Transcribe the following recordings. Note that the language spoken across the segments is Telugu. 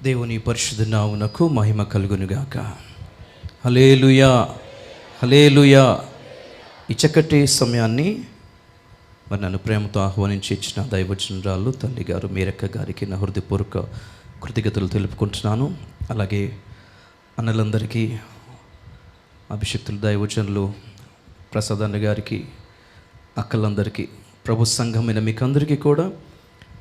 దేవుని పరిశుద్ధ నామమునకు మహిమ కలుగునుగాక. హల్లెలూయా, హల్లెలూయా. ఈ చక్కటి సమయాన్ని మరి నన్ను ప్రేమతో ఆహ్వానించి ఇచ్చిన దైవజనురాలు తల్లి గారు మీరక్క గారికి నా హృదయపూర్వక కృతజ్ఞతలు తెలుపుకుంటున్నాను. అలాగే అన్నలందరికీ, అభిషక్తులు దైవజనులు ప్రసాద్ గారికి, అక్కలందరికీ, ప్రభు సంఘమైన మీకందరికీ కూడా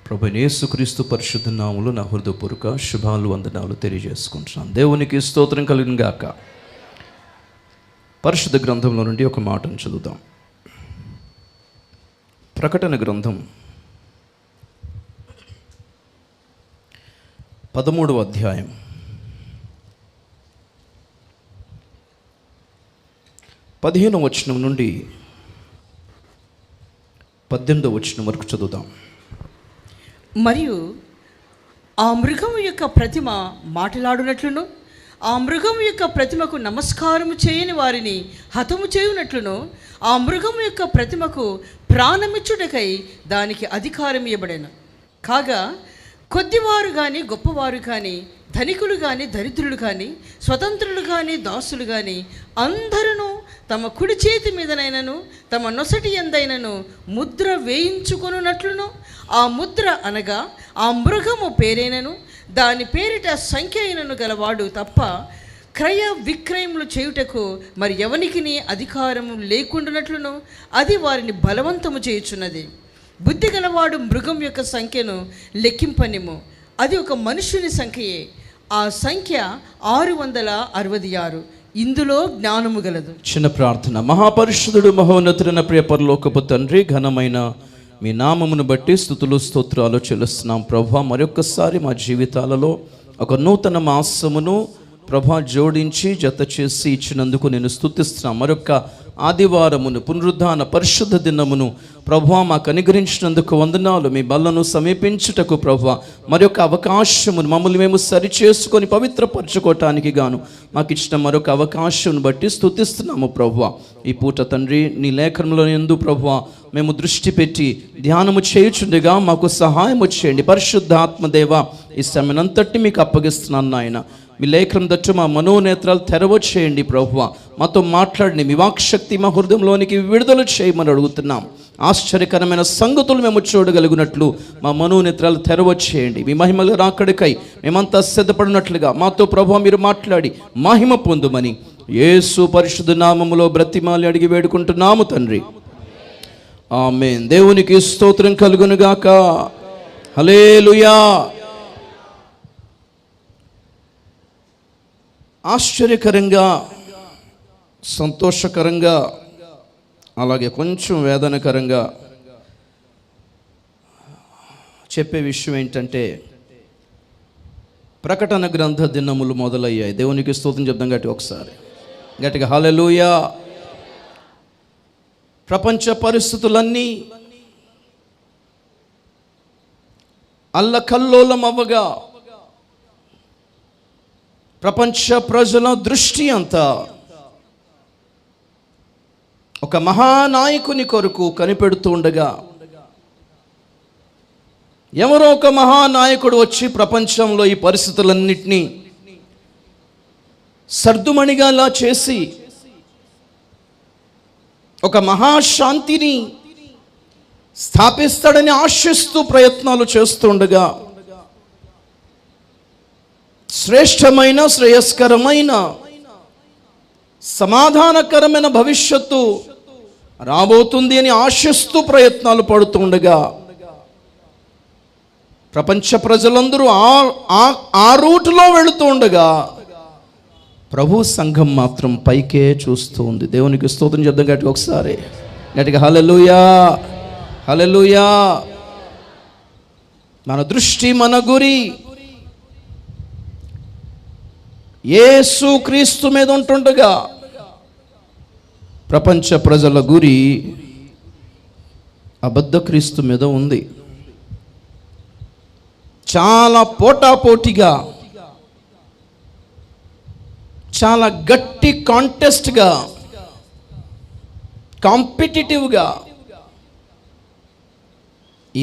ప్రభు యేసుక్రీస్తు పరిశుద్ధ నామములో నా హృదయపూర్వక శుభాలు, వందనాలు తెలియజేసుకుంటున్నాను. దేవునికి స్తోత్రం కలుగును గాక. పరిశుద్ధ గ్రంథంలో నుండి ఒక మాటను చదువుదాం. ప్రకటన గ్రంథం 13వ అధ్యాయం 15వ వచనం నుండి 18వ వచనం వరకు చదువుదాం. మరియు ఆ మృగం యొక్క ప్రతిమ మాట్లాడునట్లును, ఆ మృగం యొక్క ప్రతిమకు నమస్కారము చేయని వారిని హతము చేయునట్లును, ఆ మృగం యొక్క ప్రతిమకు ప్రాణమిచ్చుటకై దానికి అధికారం ఇవ్వబడెను. కాగా కొద్దివారు కానీ గొప్పవారు కానీ, ధనికులు కానీ దరిద్రులు కానీ, స్వతంత్రులు కానీ దాసులు కానీ అందరూ తమ కుడి చేతి మీదనైనను తమ నొసటి ఎందైనను ముద్ర వేయించుకొనున్నట్లును, ఆ ముద్ర అనగా ఆ మృగము పేరైనను దాని పేరిట సంఖ్య అయినను గలవాడు తప్ప క్రయ విక్రయములు చేయుటకు మరి ఎవనికి అధికారము లేకుండానట్లును అది వారిని బలవంతము చేయుచున్నది. బుద్ధి గలవాడు మృగం యొక్క సంఖ్యను లెక్కింపనిము, అది ఒక మనుషుని సంఖ్యయే, ఆ సంఖ్య 666. ఇందులో జ్ఞానము గలదు. చిన్న ప్రార్థన. మహాపరిశుద్ధుడు, మహోన్నతుడైన ప్రియ పరలోకపు తండ్రి, ఘనమైన మీ నామమును బట్టి స్తుతులు స్తోత్రాలు చెల్లిస్తున్నాం ప్రభువా. మరొకసారి మా జీవితాలలో ఒక నూతన మాసమును ప్రభా జోడించి జత చేసి ఇచ్చినందుకు నేను స్తుతిస్తున్నాను. మరొక ఆదివారమును, పునరుద్ధాన పరిశుద్ధ దినమును ప్రభువా మాకు అనుగ్రహించినందుకు వందనాలు. మీ బల్లను సమీపించుటకు ప్రభువా మరొక అవకాశమును మమ్మల్ని మేము సరిచేసుకొని పవిత్రపరచుకోవటానికి గాను మాకు ఇచ్చిన మరొక అవకాశం బట్టి స్తుతిస్తున్నాము ప్రభువా. ఈ పూట తండ్రి నీ లేఖనంలో ఎందు ప్రభువా మేము దృష్టి పెట్టి ధ్యానము చేయుచుండగా మాకు సహాయము చేయండి. పరిశుద్ధ ఆత్మదేవ, ఈ సమయనంతటి మీకు అప్పగిస్తున్నాను నాయన. మీ లేఖనం దట్టు మా మనోనేత్రాలు తెరవ చేయండి ప్రభువా. మాతో మాట్లాడండి. మీ వాక్శక్తి మా హృదయంలోనికి విడుదల చేయమని అడుగుతున్నాం. ఆశ్చర్యకరమైన సంగతులు మేము చూడగలిగినట్లు మా మనోనేత్రాలు తెరవ చేయండి. మీ మహిమల రాకడికై మేమంతా సిద్ధపడినట్లుగా మాతో ప్రభువా మీరు మాట్లాడి మహిమ పొందుమని యేసు పరిశుద్ధ నామములో బ్రతిమాలి అడిగి వేడుకుంటున్నాము తండ్రి, ఆమేన్. దేవునికి స్తోత్రం కలుగునుగాక. హల్లెలూయా. ఆశ్చర్యకరంగా, సంతోషకరంగా, అలాగే కొంచెం వేదనకరంగా చెప్పే విషయం ఏంటంటే, ప్రకటన గ్రంథ దినములు మొదలయ్యాయి. దేవునికి స్తోత్రం చెప్దాం గట్టిగా ఒకసారి, గట్టిగా హల్లెలూయా. ప్రపంచ పరిస్థితులన్నీ అల్లకల్లోలం అవ్వగా ప్రపంచ ప్రజల దృష్టి అంతా ఒక మహానాయకుని కొరకు కనిపెడుతూ ఉండగా, ఎవరో ఒక మహానాయకుడు వచ్చి ప్రపంచంలో ఈ పరిస్థితులన్నిటినీ సర్దుమణిగాలా చేసి ఒక మహాశాంతిని స్థాపిస్తాడని ఆశిస్తూ ప్రయత్నాలు చేస్తుండగా, శ్రేష్టమైన, శ్రేయస్కరమైన, సమాధానకరమైన భవిష్యత్తు రాబోతుంది అని ఆశిస్తూ ప్రయత్నాలు పడుతుండగా, ప్రపంచ ప్రజలందరూ ఆ రూటులో వెళుతూ ఉండగా ప్రభు సంఘం మాత్రం పైకే చూస్తూ ఉంది. దేవునికి స్తోత్రం చెప్దాం గట్టిగా ఒకసారి, గట్టిగా హల్లెలూయా, హల్లెలూయా. మన దృష్టి, మన గురి యేసు క్రీస్తు మీద ఉంటుండగా, ప్రపంచ ప్రజల గురి అబద్ధ క్రీస్తు మీద ఉంది. చాలా పోటాపోటీగా, చాలా గట్టి కాంటెస్ట్గా, కాంపిటిటివ్గా ఈ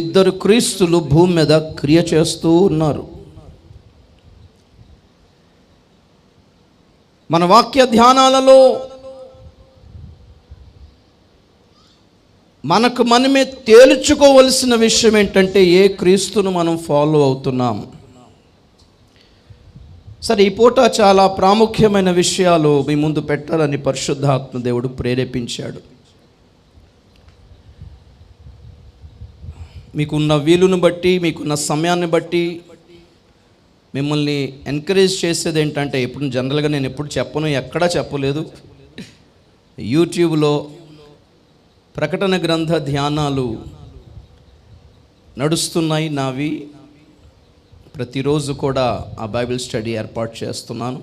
ఇద్దరు క్రీస్తులు భూమి మీద క్రియ చేస్తూ ఉన్నారు. మన వాక్య ధ్యానాలలో మనకు మనమే తేల్చుకోవలసిన విషయం ఏంటంటే ఏ క్రీస్తును మనం ఫాలో అవుతున్నాం. సరే, ఈ పూట చాలా ప్రాముఖ్యమైన విషయాలు మీ ముందు పెట్టాలని పరిశుద్ధాత్మ దేవుడు ప్రేరేపించాడు. మీకున్న వీలును బట్టి, మీకున్న సమయాన్ని బట్టి మిమ్మల్ని ఎంకరేజ్ చేసేది ఏంటంటే, ఎప్పుడు జనరల్గా నేను ఎప్పుడు చెప్పను, ఎక్కడా చెప్పలేదు, యూట్యూబ్లో ప్రకటన గ్రంథ ధ్యానాలు నడుస్తున్నాయి నావి. ప్రతిరోజు కూడా ఆ బైబిల్ స్టడీ ఏర్పాటు చేస్తున్నాను.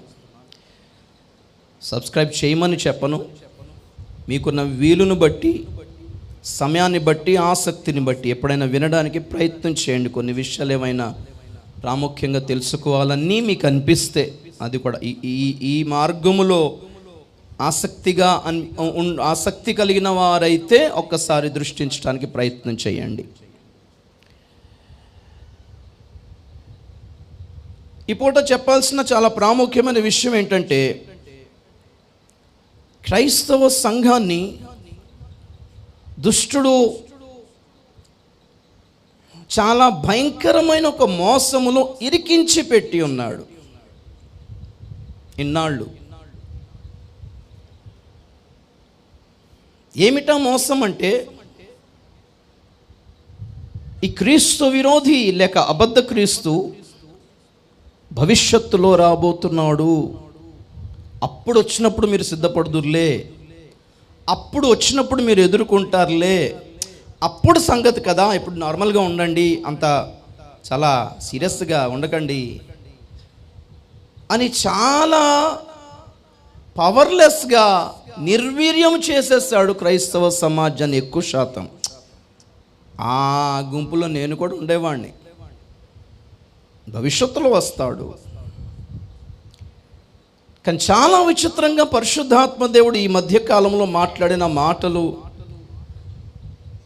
సబ్స్క్రైబ్ చేయమని చెప్పను, మీకున్న వీలును బట్టి, సమయాన్ని బట్టి, ఆసక్తిని బట్టి ఎప్పుడైనా వినడానికి ప్రయత్నం చేయండి. కొన్ని విషయాలు ఏమైనా ప్రాముఖ్యంగా తెలుసుకోవాలని మీకు అనిపిస్తే, అది కూడా ఈ మార్గములో ఆసక్తి కలిగిన వారైతే ఒక్కసారి దృష్టించడానికి ప్రయత్నం చేయండి. ఈ పూట చెప్పాల్సిన చాలా ప్రాముఖ్యమైన విషయం ఏంటంటే, క్రైస్తవ సంఘాన్ని దుష్టుడు చాలా భయంకరమైన ఒక మోసములో ఇరికించి పెట్టి ఉన్నాడు ఇన్నాళ్ళు. ఏమిటా మోసం అంటే, ఈ క్రీస్తు విరోధి లేక అబద్ధ క్రీస్తు భవిష్యత్తులో రాబోతున్నాడు. అప్పుడు వచ్చినప్పుడు మీరు సిద్ధపడుదురులే, అప్పుడు వచ్చినప్పుడు మీరు ఎదుర్కొంటారులే, అప్పుడు సంగతి కదా, ఇప్పుడు నార్మల్గా ఉండండి, అంత చాలా సీరియస్గా ఉండకండి అని చాలా పవర్లెస్గా నిర్వీర్యం చేసేసాడు క్రైస్తవ సమాజాన్ని ఎక్కువ శాతం. ఆ గుంపులో నేను కూడా ఉండేవాడిని. భవిష్యత్తులో వస్తాడు. కానీ చాలా విచిత్రంగా పరిశుద్ధాత్మ దేవుడు ఈ మధ్యకాలంలో మాట్లాడిన మాటలు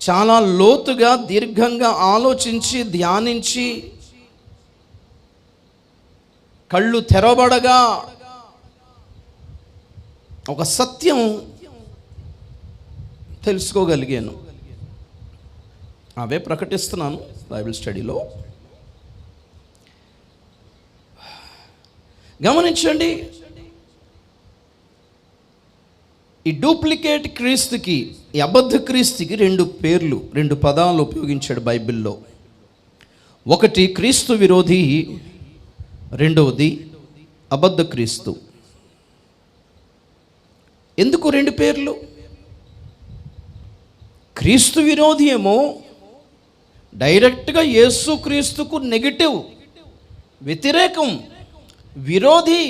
చాలా లోతుగా, దీర్ఘంగా ఆలోచించి, ధ్యానించి, కళ్ళు తెరవబడగా ఒక సత్యం తెలుసుకోగలిగాను. అవే ప్రకటిస్తున్నాను బైబిల్ స్టడీలో. గమనించండి, ఈ డూప్లికేట్ క్రీస్తుకి, ఈ అబద్ధ క్రీస్తుకి రెండు పదాలు ఉపయోగించాడు బైబిల్లో. ఒకటి క్రీస్తు విరోధి, రెండవది అబద్ధ క్రీస్తు. ఎందుకు రెండు పేర్లు? క్రీస్తు విరోధి ఏమో డైరెక్ట్గా యేసు క్రీస్తుకు నెగిటివ్, వ్యతిరేకం, విరోధి.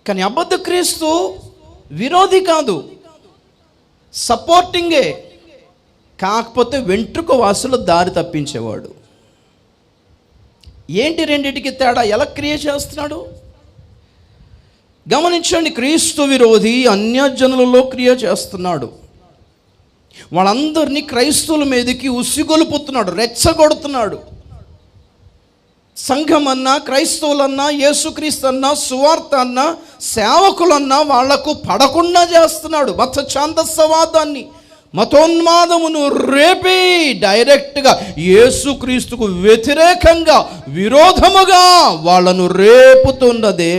కానీ అబద్ధ క్రీస్తు విరోధి కాదు, సపోర్టింగే. కాకపోతే వెంట్రుక వాసులు దారి తప్పించేవాడు. ఏంటి రెండిటికి తేడా? ఎలా క్రియ చేస్తున్నాడు గమనించండి. క్రీస్తు విరోధి అన్యజనులలో క్రియ చేస్తున్నాడు. వాళ్ళందరినీ క్రైస్తవుల మీదకి ఉసిగొలుపుతున్నాడు, రెచ్చగొడుతున్నాడు. సంఘమన్నా, క్రైస్తవులన్నా, యేసుక్రీస్తు అన్నా, సువార్త అన్నా, సేవకులన్నా వాళ్లకు పడకుండా చేస్తున్నాడు. మత ఛాందస్సవాదాన్ని, మతోన్మాదమును రేపి డైరెక్ట్గా యేసుక్రీస్తుకు వ్యతిరేకంగా, విరోధముగా వాళ్ళను రేపుతున్నదే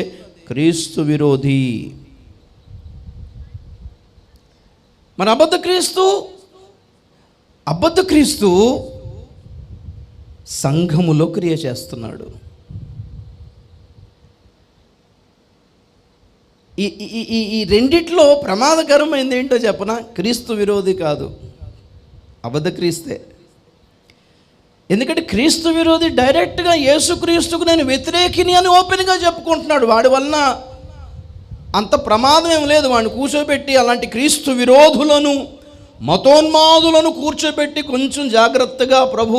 క్రీస్తు విరోధి. మన అబద్ధ క్రీస్తు సంఘములో క్రియ చేస్తున్నాడు. ఈ రెండిట్లో ప్రమాదకరమైంది ఏంటో చెప్పనా? క్రీస్తు విరోధి కాదు, అబద్ధ క్రీస్తే. ఎందుకంటే క్రీస్తు విరోధి డైరెక్ట్గా యేసుక్రీస్తుకు నేను వ్యతిరేకిని అని ఓపెన్గా చెప్పుకుంటున్నాడు. వాడి వలన అంత ప్రమాదం ఏం లేదు. వాడిని కూర్చోబెట్టి అలాంటి క్రీస్తు విరోధులను, మతోన్మాదులను కూర్చోబెట్టి కొంచెం జాగ్రత్తగా ప్రభు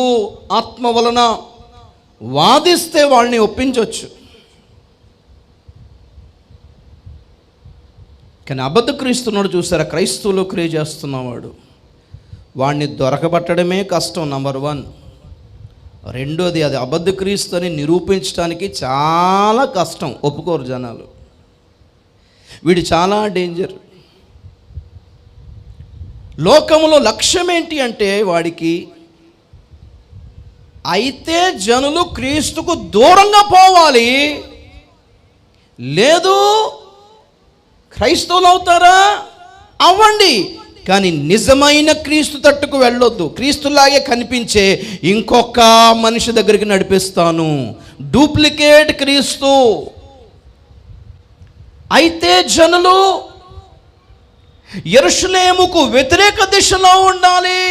ఆత్మ వలన వాదిస్తే వాళ్ళని ఒప్పించవచ్చు. కానీ అబద్ధ క్రీస్తున్నాడు చూసారా, క్రైస్తవులో క్రియ చేస్తున్నవాడు, వాడిని దొరకబట్టడమే కష్టం నంబర్ 1. రెండోది, అది అబద్ధ క్రీస్తు అని నిరూపించడానికి చాలా కష్టం, ఒప్పుకోరు జనాలు. వీడు చాలా డేంజర్. లోకంలో లక్ష్యం ఏంటి అంటే వాడికి, అయితే జనులు క్రీస్తుకు దూరంగా పోవాలి, లేదు క్రైస్తవులు అవుతారా అవ్వండి, కానీ నిజమైన క్రీస్తు తట్టుకు వెళ్ళొద్దు. క్రీస్తులాగే కనిపించే ఇంకొక మనిషి దగ్గరికి నడిపిస్తాను, డూప్లికేట్ క్రీస్తు. అయితే జనులు యెరూషలేముకు వ్యతిరేక దిశలో ఉండాలి.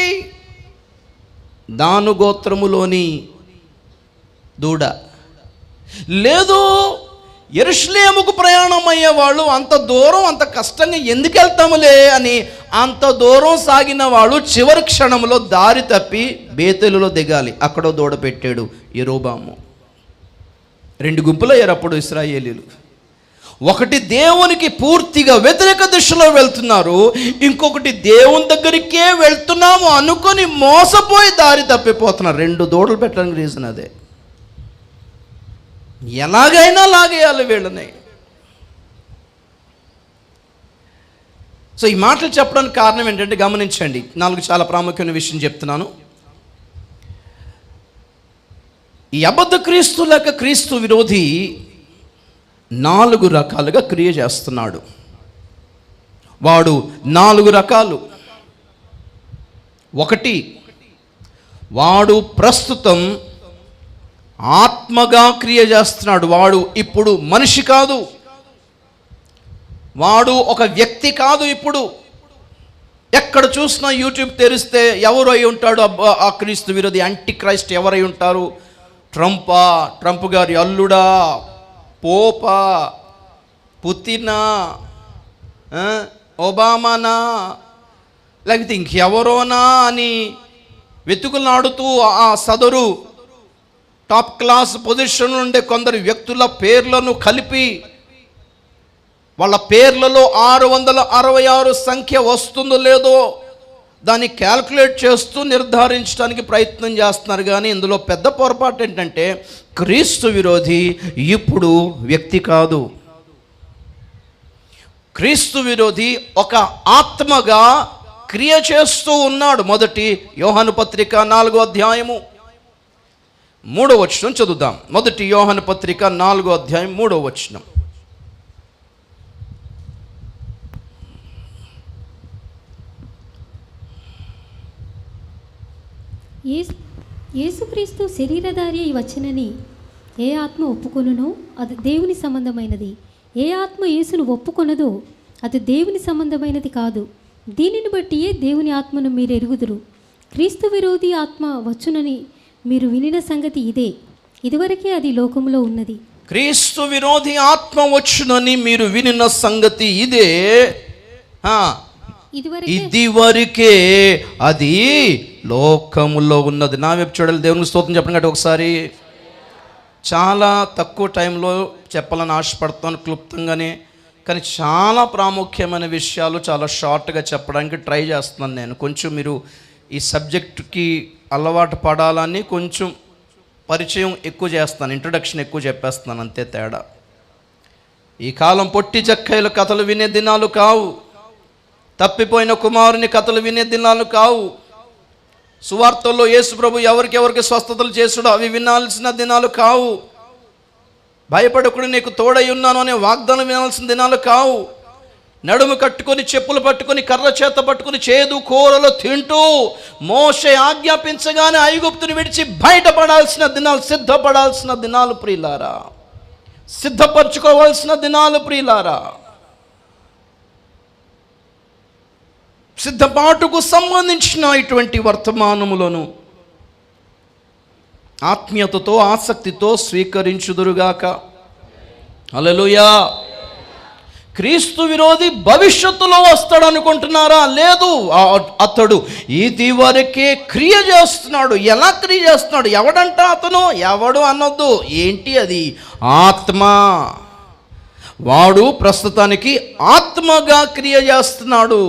దాను గోత్రములోని దూడ, లేదు యెరూషలేముకు ప్రయాణం అయ్యేవాళ్ళు అంత దూరం అంత కష్టంగా ఎందుకు వెళ్తాములే అని అంత దూరం సాగిన వాళ్ళు చివరి క్షణంలో దారి తప్పి బేతేలులో దిగాలి. అక్కడో దూడ పెట్టాడు యెరోబాము. 2 గుంపులయ్యారు అప్పుడు ఇశ్రాయేలీలు. ఒకటి దేవునికి పూర్తిగా వ్యతిరేక దిశలో వెళ్తున్నారు, ఇంకొకటి దేవుని దగ్గరికే వెళ్తున్నాము అనుకొని మోసపోయి దారి తప్పిపోతున్నారు. 2 దూడలు పెట్టడానికి రీజన్ అదే. ఎలాగైనా లాగేయాలి వీళ్ళని. సో ఈ మాటలు చెప్పడానికి కారణం ఏంటంటే గమనించండి, 4 చాలా ప్రాముఖ్యమైన విషయం చెప్తున్నాను. ఈ అబద్ధ క్రీస్తు లేక క్రీస్తు విరోధి 4 రకాలుగా క్రియ చేస్తున్నాడు. వాడు 4 రకాలు. 1, వాడు ప్రస్తుతం ఆత్మగా క్రియ చేస్తున్నాడు. వాడు ఇప్పుడు మనిషి కాదు, వాడు ఒక వ్యక్తి కాదు. ఇప్పుడు ఎక్కడ చూసినా యూట్యూబ్ తెరిస్తే ఎవరు అయి ఉంటాడు ఆ క్రీస్తు విరోధి, యాంటీ క్రైస్ట్ ఎవరై ఉంటారు? ట్రంప్ గారి అల్లుడా, పోపా, పుతినా, ఒబామానా, లేకపోతే ఇంకెవరోనా అని వెతుకులాడుతూ ఆ సదరు టాప్ క్లాస్ పొజిషన్ ఉండే కొందరు వ్యక్తుల పేర్లను కలిపి వాళ్ళ పేర్లలో 666 సంఖ్య వస్తుందో లేదో దాన్ని క్యాల్కులేట్ చేస్తూ నిర్ధారించడానికి ప్రయత్నం చేస్తున్నారు. కానీ ఇందులో పెద్ద పొరపాటు ఏంటంటే క్రీస్తు విరోధి ఇప్పుడు వ్యక్తి కాదు. క్రీస్తు విరోధి ఒక ఆత్మగా క్రియ చేస్తూ ఉన్నాడు. 1 యోహాను పత్రిక 4వ అధ్యాయము 3వ వచనం చదువుదాం. 1 యోహాను పత్రిక 4వ అధ్యాయం 3వ వచనం. యేసుక్రీస్తు శరీరధారి అయి వచ్చనని ఏ ఆత్మ ఒప్పుకొనునో అది దేవుని సంబంధమైనది, ఏ ఆత్మ యేసును ఒప్పుకొనదో అది దేవుని సంబంధమైనది కాదు. దీనిని బట్టియే దేవుని ఆత్మను మీరు ఎరుగుదురు. క్రీస్తు విరోధి ఆత్మ వచ్చునని మీరు వినిన సంగతి ఇదే, ఇదివరకే అది లోకంలో ఉన్నది. క్రీస్తు విరోధి ఆత్మ వచ్చునని మీరు వినిన సంగతి ఇదే, ఇదివరకే అది లోకములో ఉన్నది. నా వైపు చూడాలి, దేవునికి స్తోత్రం చెప్పండి కాబట్టి ఒకసారి. చాలా తక్కువ టైంలో చెప్పాలని ఆశపడతాను క్లుప్తంగానే, కానీ చాలా ప్రాముఖ్యమైన విషయాలు చాలా షార్ట్గా చెప్పడానికి ట్రై చేస్తున్నాను నేను. కొంచెం మీరు ఈ సబ్జెక్టుకి అలవాటు పడాలని కొంచెం పరిచయం ఎక్కువ చేస్తాను, ఇంట్రొడక్షన్ ఎక్కువ చెప్పేస్తున్నాను, అంతే తేడా. ఈ కాలం పొట్టి చక్కైల కథలు వినే దినాలు కావు, తప్పిపోయిన కుమారుని కథలు వినే దినాలు కావు, సువార్తల్లో యేసు ప్రభు ఎవరికి స్వస్థతలు చేసుడు అవి వినాల్సిన దినాలు కావు, భయపడకుడు నీకు తోడై ఉన్నాను అనే వాగ్దానం వినాల్సిన దినాలు కావు, నడుము కట్టుకొని చెప్పులు పట్టుకొని కర్ర చేత పట్టుకొని చేదు కూరలు తింటూ మోషే ఆజ్ఞాపించగానే ఐగుప్తుని విడిచి బయటపడాల్సిన దినాలు, సిద్ధపడాల్సిన దినాలు ప్రియులారా, సిద్ధపరచుకోవాల్సిన దినాలు ప్రియులారా. సిద్ధపాటుకు సంబంధించిన ఇటువంటి వర్తమానములను ఆత్మీయతతో ఆసక్తితో స్వీకరించుదురుగాక. హల్లెలూయా. క్రీస్తు విరోధి భవిష్యత్తులో వస్తాడు అనుకుంటున్నారా? లేదు, అతడు ఇదివరకే క్రియ చేస్తున్నాడు. ఎలా క్రియ చేస్తున్నాడు? ఎవడంట అతను? ఎవడు అనొద్దు, ఏంటి అది? ఆత్మ. వాడు ప్రస్తుతానికి ఆత్మగా క్రియ చేస్తున్నాడు.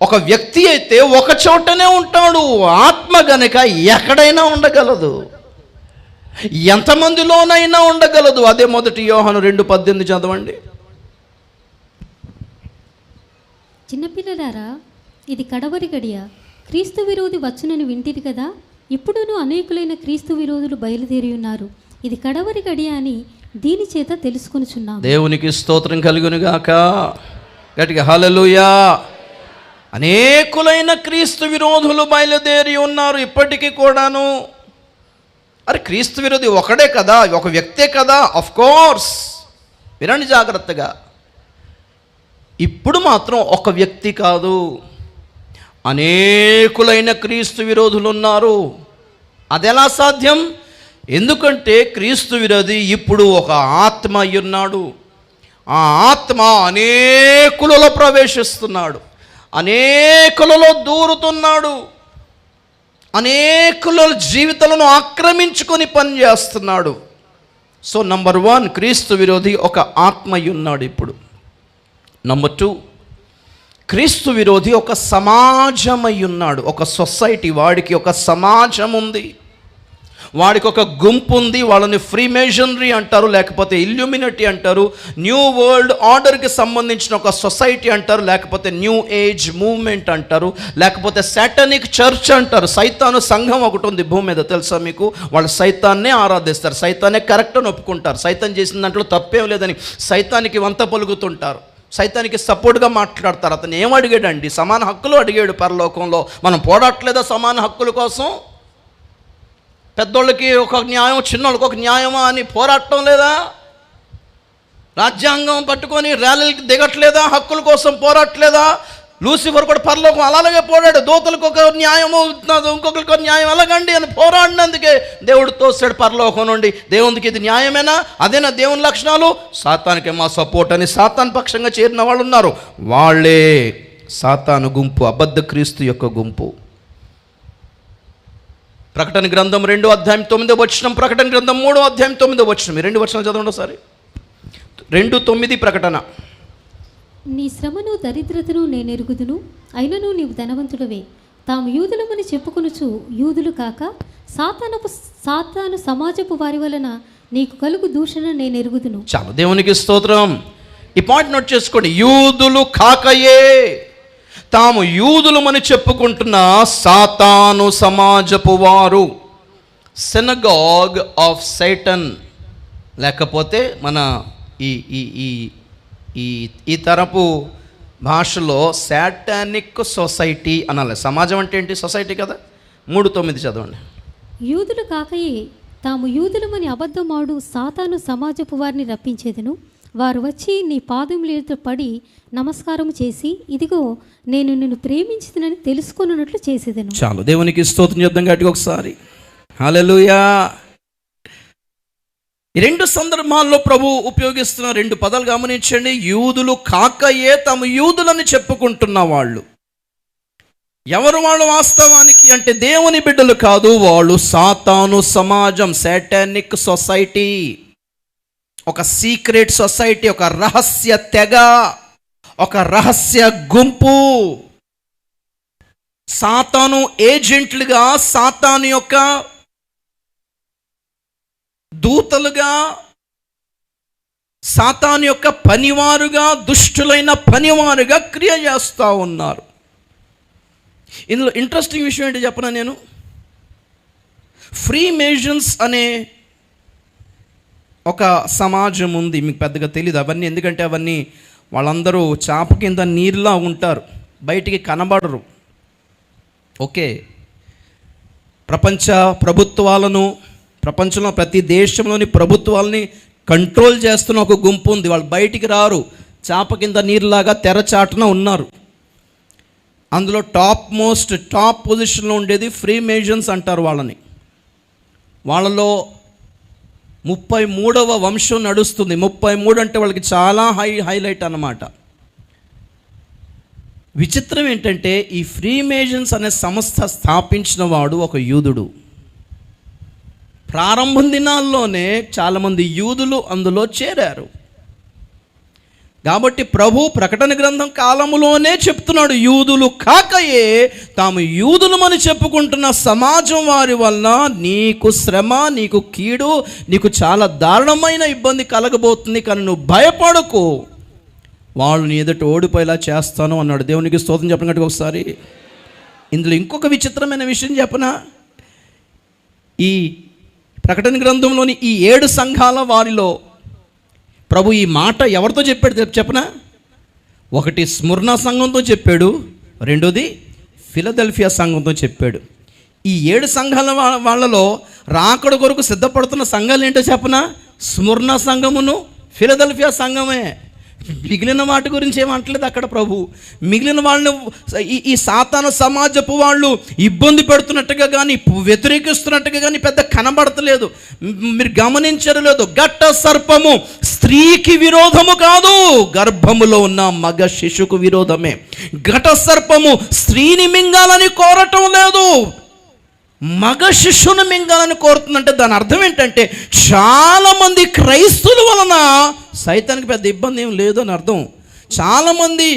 ఒక వ్యక్తి అయితే ఒక చోటనే ఉంటాడు, ఆత్మ గనుక ఎక్కడైనా ఉండగలదు, ఎంతమందిలోనైనా ఉండగలదు. అదే మొదటి యోహాను 2:18 చదవండి. చిన్నపిల్లలారా, ఇది కడవరి గడియ. క్రీస్తు విరోధి వచ్చునని వింటిరి కదా. ఇప్పుడును అనేకులైన క్రీస్తు విరోధులు బయలుదేరి ఉన్నారు. ఇది కడవరి గడియ అని దీని చేత తెలుసుకొనుచున్నాము. దేవునికి స్తోత్రం కలుగునుగాక. గట్టిగా హల్లెలూయా. అనేకులైన క్రీస్తు విరోధులు బయలుదేరి ఉన్నారు ఇప్పటికీ కూడాను. అరే, క్రీస్తు విరోధి ఒకడే కదా, ఒక వ్యక్తే కదా. ఆఫ్ కోర్స్, వినండి జాగ్రత్తగా. ఇప్పుడు మాత్రం ఒక వ్యక్తి కాదు, అనేకులైన క్రీస్తు విరోధులు ఉన్నారు. అది ఎలా సాధ్యం? ఎందుకంటే క్రీస్తు విరోధి ఇప్పుడు ఒక ఆత్మ అయ్యున్నాడు. ఆ ఆత్మ అనేకులలో ప్రవేశిస్తున్నాడు, అనేకులలో దూరుతున్నాడు, అనేకుల జీవితాలను ఆక్రమించుకొని పనిచేస్తున్నాడు. సో నంబర్ 1, క్రీస్తు విరోధి ఒక ఆత్మ అయ్యున్నాడు ఇప్పుడు. నంబర్ 2, క్రీస్తు విరోధి ఒక సమాజం అయ్యున్నాడు, ఒక సొసైటీ. వాడికి ఒక సమాజం ఉంది, వాడికి ఒక గుంపు ఉంది. వాళ్ళని ఫ్రీమేజనరీ అంటారు, లేకపోతే ఇల్యూమినటీ అంటారు. న్యూ వరల్డ్ ఆర్డర్కి సంబంధించిన ఒక సొసైటీ అంటారు, లేకపోతే న్యూ ఏజ్ మూవ్మెంట్ అంటారు, లేకపోతే సాటానిక్ చర్చ్ అంటారు. సైతాను సంఘం ఒకటి ఉంది భూమి మీద, తెలుసా మీకు? వాళ్ళు సైతాన్నే ఆరాధిస్తారు, సైతాన్నే కరెక్ట్ అని ఒప్పుకుంటారు, సైతాన్ చేసిన దాంట్లో తప్పేం లేదని సైతానికి వంత పలుకుతుంటారు, సైతానికి సపోర్ట్గా మాట్లాడతారు. అతను ఏం అడిగాడండి? సమాన హక్కులు అడిగాడు పరలోకంలో. మనం పోరాడట్లేదా సమాన హక్కుల కోసం? పెద్దోళ్ళకి ఒక న్యాయం, చిన్నోళ్ళకి ఒక న్యాయమా అని పోరాటం లేదా? రాజ్యాంగం పట్టుకొని ర్యాలీలకి దిగట్లేదా? హక్కుల కోసం పోరాటలేదా? లూసిఫర్ కూడా పరలోకం అలాగే పోరాడు. దూతలకు ఒక న్యాయము, ఇంకొకరికి ఒక న్యాయం ఎలాగండి అని పోరాడినందుకే దేవుడు తోసాడు పరలోకం నుండి. దేవునికి ఇది న్యాయమేనా? అదేనా దేవుని లక్షణాలు? సాతానికి మా సపోర్ట్ అని సాతాన్ పక్షంగా చేరిన వాళ్ళు ఉన్నారు. వాళ్ళే సాతాను గుంపు, అబద్ధ క్రీస్తు యొక్క గుంపు. ప్రకటన గ్రంథం 2:9 ప్రకటన గ్రంథం 3:9. ఈ 2 వచనాలు చదవండి ఒకసారి. 2:9 ప్రకటన. నీ శ్రమను దరిద్రతను నేనెరుగుదును, అయినను నీవు ధనవంతుడవే. తాము యూదులమని చెప్పుకొనుచు యూదులు కాక సాతాను సమాజపు వారి వలన నీకు కలుగు దూషణ నేనెరుగుదును. చాలు, దేవునికి స్తోత్రం. ఈ పాయింట్ నోట్ చేసుకోండి. యూదులు కాకయే, తాము యూదులమని చెప్పుకుంటున్న సాతాను సమాజపు వారు, సినగాగ్ ఆఫ్ సైటన్, లేకపోతే మన ఈ ఈ ఈ ఈ ఈ తరపు భాషలో సాటానిక్ సొసైటీ అనాలి. సమాజం అంటే ఏంటి? సొసైటీ కదా. 3:9 చదవండి. యూదులు కాకయే తాము యూదులమని అబద్ధమాడు సాతాను సమాజపు వారిని రప్పించేదను. వారు వచ్చి నీ పాదములతో పడి నమస్కారం చేసి, ఇదిగో నేను నిన్ను ప్రేమించుతునని తెలుసుకొనున్నట్లు చేసేదను. చాలు, దేవునికి స్తోత్రం చేద్దాం గట్టిగా ఒకసారి. హల్లెలూయా. ఈ 2 సందర్భాల్లో ప్రభు ఉపయోగిస్తున్న 2 పదాలు గమనించండి. యూదులు కాకయే తాము యూదులని చెప్పుకుంటున్న వాళ్ళు. ఎవరు వాళ్ళు వాస్తవానికి అంటే దేవుని బిడ్డలు కాదు, వాళ్ళు సాతాను సమాజం, సాటానిక్ సొసైటీ, ఒక సీక్రెట్ సొసైటీ, ఒక రహస్య తెగ, ఒక రహస్య గుంపు. సాతాను ఏజెంట్లుగా, సాతాను యొక్క దూతలుగా, సాతాను యొక్క పనివారుగా, దుష్టులైన పనివారుగా క్రియ చేస్తూ ఉన్నారు. ఇందులో ఇంట్రెస్టింగ్ విషయం ఏంటి చెప్పనా నేను? ఫ్రీమేజన్స్ అనే ఒక సమాజం ఉంది. మీకు పెద్దగా తెలియదు అవన్నీ, ఎందుకంటే అవన్నీ వాళ్ళందరూ చాప కింద నీరులా ఉంటారు, బయటికి కనబడరు. ఓకే, ప్రపంచ ప్రభుత్వాలను, ప్రపంచంలో ప్రతి దేశంలోని ప్రభుత్వాలని కంట్రోల్ చేస్తున్న ఒక గుంపు ఉంది. వాళ్ళు బయటికి రారు, చాప కింద నీరులాగా తెరచాటున ఉన్నారు. అందులో టాప్ పొజిషన్లో ఉండేది ఫ్రీమేజన్స్ అంటారు వాళ్ళని. వాళ్ళలో 33వ వంశం నడుస్తుంది. 33 అంటే వాళ్ళకి చాలా హైలైట్ అన్నమాట. విచిత్రం ఏంటంటే ఈ ఫ్రీమేజన్స్ అనే సంస్థ స్థాపించిన వాడు ఒక యూదుడు. ప్రారంభం దినాల్లోనే చాలామంది యూదులు అందులో చేరారు. కాబట్టి ప్రభు ప్రకటన గ్రంథం కాలములోనే చెప్తున్నాడు, యూదులు కాకయే తాము యూదులమని చెప్పుకుంటున్న సమాజం వారి వలన నీకు శ్రమ, నీకు కీడు, నీకు చాలా దారుణమైన ఇబ్బంది కలగబోతుంది, కానీ నువ్వు భయపడకు, వాళ్ళు నీ ఎదుట ఓడిపోయేలా చేస్తాను అన్నాడు. దేవునికి స్తోత్రం చెప్పినట్టుగా ఒకసారి. ఇందులో ఇంకొక విచిత్రమైన విషయం చెప్పనా, ఈ ప్రకటన గ్రంథంలోని ఈ 7 సంఘాల వారిలో ప్రభు ఈ మాట ఎవరితో చెప్పాడు చెప్పనా? ఒకటి స్ముర్నా సంఘంతో చెప్పాడు, రెండోది ఫిలదెల్ఫియా సంఘంతో చెప్పాడు. ఈ 7 సంఘాల వాళ్ళలో రాకడ కొరకు సిద్ధపడుతున్న సంఘాలు ఏంటో చెప్పనా? స్ముర్నా సంఘమును ఫిలదెల్ఫియా సంఘమే. మిగిలిన వాటి గురించి ఏమంటలేదు అక్కడ ప్రభు. మిగిలిన వాళ్ళని ఈ సాతాను సమాజపు వాళ్ళు ఇబ్బంది పెడుతున్నట్టుగా కానీ, వ్యతిరేకిస్తున్నట్టుగా కానీ పెద్ద కనబడతలేదు. మీరు గమనించరు లేదు, ఘట్ట సర్పము స్త్రీకి విరోధము కాదు, గర్భములో ఉన్న మగ శిశుకు విరోధమే. ఘట సర్పము స్త్రీని మింగాలని కోరటం లేదు, మగ శిశువును మింగాలని కోరుతుందంటే దాని అర్థం ఏంటంటే చాలామంది క్రైస్తువుల వలన సైతానికి పెద్ద ఇబ్బంది ఏం లేదు అని అర్థం. చాలామంది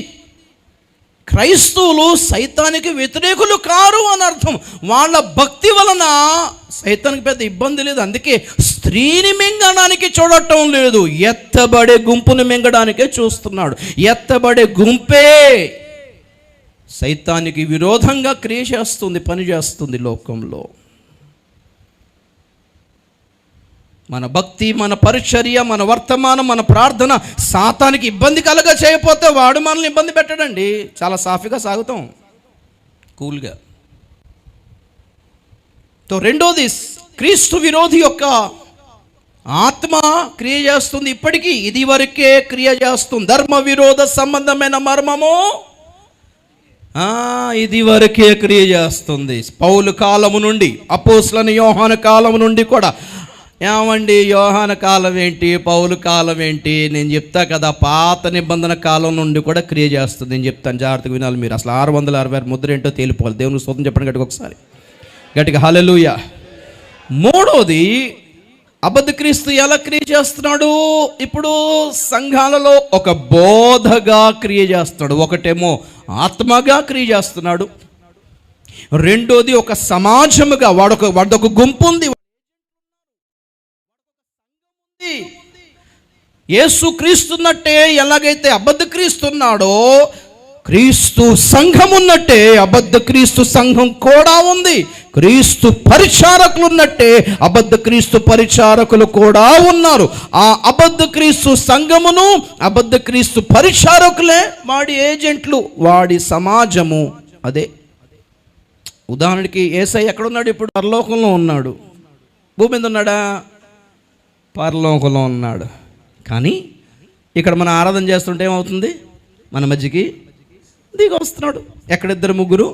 క్రైస్తవులు సైతానికి వ్యతిరేకులు కారు అని అర్థం. వాళ్ళ భక్తి వలన సైతానికి పెద్ద ఇబ్బంది లేదు. అందుకే స్త్రీని మింగడానికి చూడటం లేదు, ఎత్తబడే గుంపును మింగడానికే చూస్తున్నాడు. ఎత్తబడే గుంపే సైతానికి విరోధంగా క్రియ చేస్తుంది, పని చేస్తుంది లోకంలో. మన భక్తి, మన పరిచర్య, మన వర్తమానం, మన ప్రార్థన సాతానికి ఇబ్బంది కలగ చేయకపోతే వాడు మనల్ని ఇబ్బంది పెట్టడండి. చాలా సాఫీగా సాగుతాం, కూల్గా. రెండోది, క్రీస్తు విరోధి యొక్క ఆత్మ క్రియ చేస్తుంది. ఇప్పటికీ ఇది వరకే క్రియ చేస్తుంది. ధర్మ విరోధ సంబంధమైన మర్మము ఇది వరకే క్రియ చేస్తుంది. పౌలు కాలము నుండి, అపోస్తలుని యోహాను కాలము నుండి కూడా. ఏమండి యోహాను కాలం ఏంటి, పౌలు కాలం ఏంటి? నేను చెప్తా కదా, పాత నిబంధన కాలం నుండి కూడా క్రియ చేస్తుంది. నేను చెప్తాను, జాగ్రత్తగా వినాలి మీరు. అసలు 666 ముద్ర ఏంటో తేలిపోవాలి. దేవుని స్తోత్రం చెప్పండి గట్టిగా ఒకసారి, గట్టిగా హల్లెలూయా. మూడోది, అబద్ధ క్రీస్తు ఎలా క్రియ చేస్తున్నాడు? ఇప్పుడు సంఘాలలో ఒక బోధగా క్రియ చేస్తున్నాడు. ఒకటేమో ఆత్మగా క్రియ చేస్తున్నాడు, రెండోది ఒక సమాజముగా. వాడొక గుంపు ఉంది. యేసు క్రీస్తున్నట్టే ఎలాగైతే అబద్ధ క్రీస్తున్నాడో, క్రీస్తు సంఘం ఉన్నట్టే అబద్ధ క్రీస్తు సంఘం కూడా ఉంది. క్రీస్తు పరిచారకులు ఉన్నట్టే అబద్ధ క్రీస్తు పరిచారకులు కూడా ఉన్నారు. ఆ అబద్ధ క్రీస్తు సంఘమును, అబద్ధ క్రీస్తు పరిచారకులే వాడి ఏజెంట్లు, వాడి సమాజము. అదే ఉదాహరణకి యేసయ్య ఎక్కడున్నాడు? ఇప్పుడు పరలోకంలో ఉన్నాడు. భూమి మీద ఉన్నాడా? పరలోకంలో ఉన్నాడు. కానీ ఇక్కడ మనం ఆరాధన చేస్తుంటే ఏమవుతుంది? మన మధ్యకి దిగి వస్తున్నాడు. ఎక్కడిద్దరు ముగ్గురు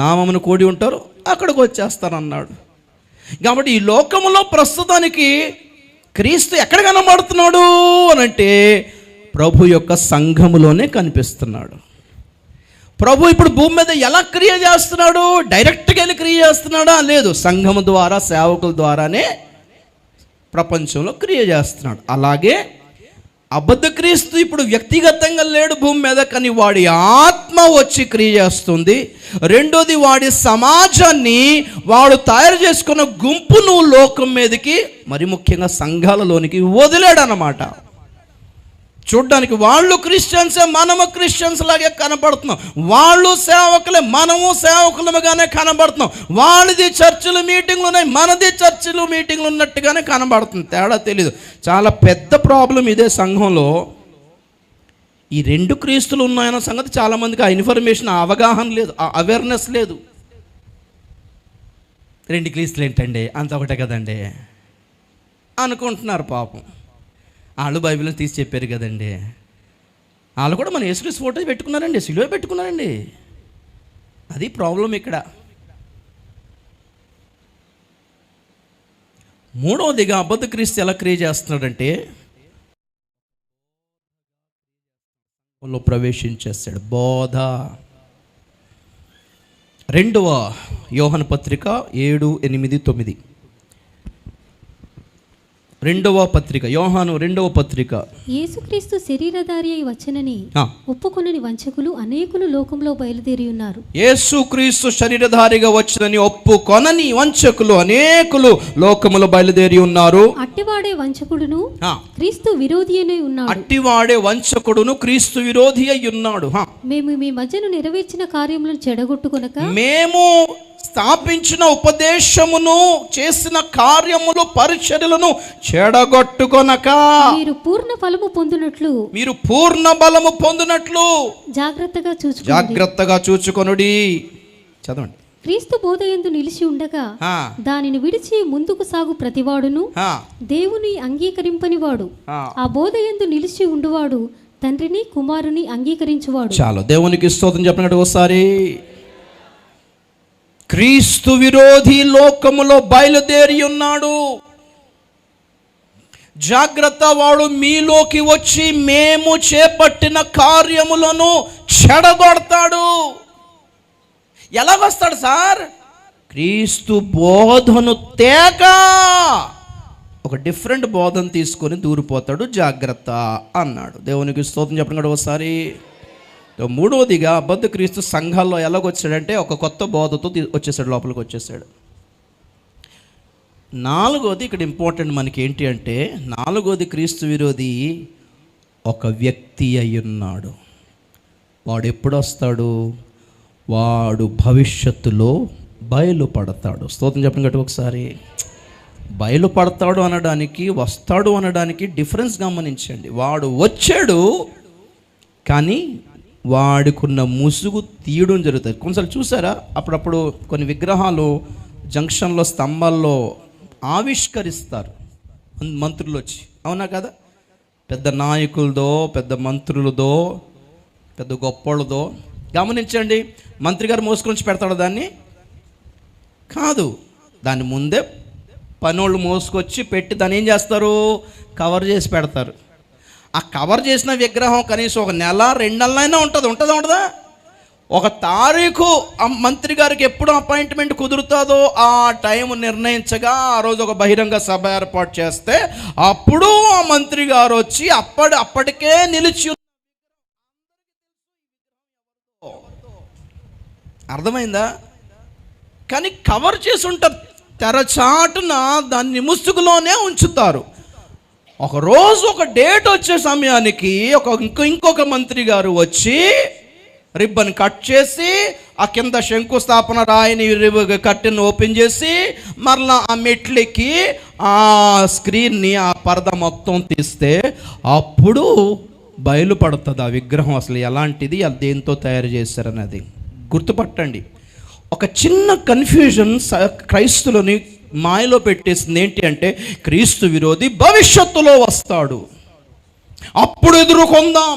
నామమును కూడి ఉంటారు, అక్కడికి వచ్చేస్తారు అన్నాడు. కాబట్టి ఈ లోకములో ప్రస్తుతానికి క్రీస్తు ఎక్కడ కనబడుతున్నాడు అని అంటే ప్రభు యొక్క సంఘములోనే కనిపిస్తున్నాడు. ప్రభు ఇప్పుడు భూమి మీద ఎలా క్రియ చేస్తున్నాడు? డైరెక్ట్గా వెళ్ళి క్రియ చేస్తున్నాడా? లేదు, సంఘము ద్వారా, సేవకుల ద్వారానే ప్రపంచంలో క్రియ చేస్తున్నాడు. అలాగే అబద్ధ క్రీస్తు ఇప్పుడు వ్యక్తిగతంగా లేడు భూమి మీద, కానీ వాడి ఆత్మ వచ్చి క్రియ చేస్తుంది. రెండోది, వాడి సమాజాన్ని, వాడు తయారు చేసుకున్న గుంపును లోకం మీదకి, మరి ముఖ్యంగా సంఘాలలోనికి వదిలాడు అన్నమాట. చూడ్డానికి వాళ్ళు క్రిస్టియన్సే, మనము క్రిస్టియన్స్ లాగే కనబడుతున్నాం. వాళ్ళు సేవకులే, మనము సేవకులముగానే కనబడుతున్నాం. వాళ్ళది చర్చిలు మీటింగ్లు ఉన్నాయి, మనది చర్చిలు మీటింగ్లు ఉన్నట్టుగానే కనబడుతుంది. తేడా తెలీదు. చాలా పెద్ద ప్రాబ్లం ఇదే సంఘంలో. ఈ 2 క్రీస్తులు ఉన్నాయన్న సంగతి చాలామందికి ఆ ఇన్ఫర్మేషన్, ఆ అవగాహన లేదు, ఆ అవేర్నెస్ లేదు. 2 క్రీస్తులు ఏంటండి, అంత ఒకటే కదండి అనుకుంటున్నారు. పాపం వాళ్ళు బైబిల్ని తీసి చెప్పారు కదండి. వాళ్ళు కూడా మన యేసుక్రీస్తు ఫోటో పెట్టుకున్నారండి, సిలువ పెట్టుకున్నారండి. అది ప్రాబ్లం ఇక్కడ. మూడవదిగా అబద్ధ క్రీస్తు ఎలా క్రియ చేస్తున్నాడంటే ప్రవేశించేస్తాడు. బోధ. 2వ యోహాను పత్రిక 7, 8, 9. రెండవ పత్రిక, యోహాను రెండవ పత్రిక. యేసుక్రీస్తు శరీరధారి అయి వచ్చనని ఒప్పుకొనని వంచకులు అనేకులు లోకంలో బయలుదేరి ఉన్నారు. యేసుక్రీస్తు శరీరధారిగా వచ్చనని ఒప్పుకొనని వంచకులు అనేకులు లోకములో బయలుదేరి ఉన్నారు. అట్టివాడే వంచకుడును క్రీస్తు విరోధి అయి ఉన్నాడు. అట్టివాడే వంచకుడును క్రీస్తు విరోధి అయి ఉన్నాడు. మేము మీ మధ్యను నెరవేర్చిన కార్యములను చెడగొట్టుకొనక, మేము స్థాపించిన ఉపదేశమును చేసిన కార్యములు పరిచర్యలను చెడగొట్టుకొనక మీరు పూర్ణ ఫలము పొందునట్లు, మీరు పూర్ణ బలము పొందునట్లు జాగ్రత్తగా చూచుకొనుడి. చదవండి. క్రీస్తు బోధయందు నిలిచి ఉండగా దానిని విడిచి ముందుకు సాగు ప్రతివాడును దేవుని అంగీకరింపని వాడు, ఆ బోధయందు నిలిచి ఉండువాడు తండ్రిని కుమారుని అంగీకరించువాడు. చాలు, దేవునికి స్తోత్రం చెప్పినట్టు ఒకసారి. క్రీస్తు విరోధి లోకములో బయలుదేరి ఉన్నాడు. జాగ్రత్త, వాడు మీలోకి వచ్చి మేము చేపట్టిన కార్యములను చెడగొడతాడు. ఎలాగొస్తాడు సార్? క్రీస్తు బోధను తేక ఒక డిఫరెంట్ బోధన తీసుకొని దూరిపోతాడు. జాగ్రత్త అన్నాడు. దేవునికి స్తోత్రం చెప్పండి ఒకసారి. మూడవదిగా అబద్ధ క్రీస్తు సంఘాల్లో ఎలాగొచ్చాడంటే ఒక కొత్త బోధతో వచ్చేసాడు, లోపలికి వచ్చేసాడు. నాలుగోది ఇక్కడ ఇంపార్టెంట్ మనకి ఏంటి అంటే, నాలుగోది క్రీస్తు విరోధి ఒక వ్యక్తి అయి ఉన్నాడు. వాడు ఎప్పుడు వస్తాడు? వాడు భవిష్యత్తులో బయలుపడతాడు. స్తోత్రం చెప్పండి గట్టి ఒకసారి. బయలుపడతాడు అనడానికి, వస్తాడు అనడానికి డిఫరెన్స్ గమనించండి. వాడు వచ్చాడు, కానీ వాడుకున్న ముసుగు తీయడం జరుగుతుంది. కొన్నిసార్లు చూసారా, అప్పుడప్పుడు కొన్ని విగ్రహాలు జంక్షన్లో స్తంభాల్లో ఆవిష్కరిస్తారు మంత్రులు వచ్చి, అవునా కదా? పెద్ద నాయకులదో, పెద్ద మంత్రులదో, పెద్ద గొప్పోళ్ళదో. గమనించండి, మంత్రి గారు మోసుకొని పెడతాడు దాన్ని? కాదు, దాన్ని ముందే పనోళ్ళు మోసుకొచ్చి పెట్టి దాన్ని ఏం చేస్తారు? కవర్ చేసి పెడతారు. ఆ కవర్ చేసిన విగ్రహం కనీసం ఒక నెల 2 నెలలైనా ఉంటుందా? ఒక తారీఖు ఆ మంత్రి గారికి ఎప్పుడు అపాయింట్మెంట్ కుదురుతుందో ఆ టైం నిర్ణయించగా ఆ రోజు ఒక బహిరంగ సభ ఏర్పాటు చేస్తే అప్పుడు ఆ మంత్రి గారు వచ్చి అప్పటికే నిలిచి. అర్థమైందా? కానీ కవర్ చేసి ఉంటారు, తెరచాటున దాన్ని ముసుగులోనే ఉంచుతారు. ఒకరోజు ఒక డేట్ వచ్చే సమయానికి ఇంకొక మంత్రి గారు వచ్చి రిబ్బన్ కట్ చేసి ఆ కింద శంకుస్థాపన రాయిని కట్టెను ఓపెన్ చేసి మరలా ఆ మెట్లెక్కి ఆ స్క్రీన్ని, ఆ పరద మొత్తం తీస్తే అప్పుడు బయలుపడుతుంది ఆ విగ్రహం అసలు ఎలాంటిది, అది దేంతో తయారు చేశారన్నది. గుర్తుపట్టండి, ఒక చిన్న కన్ఫ్యూజన్ క్రైస్తులని మాయలో పెట్టేసింది. ఏంటి అంటే, క్రీస్తు విరోధి భవిష్యత్తులో వస్తాడు, అప్పుడు ఎదుర్కొందాం.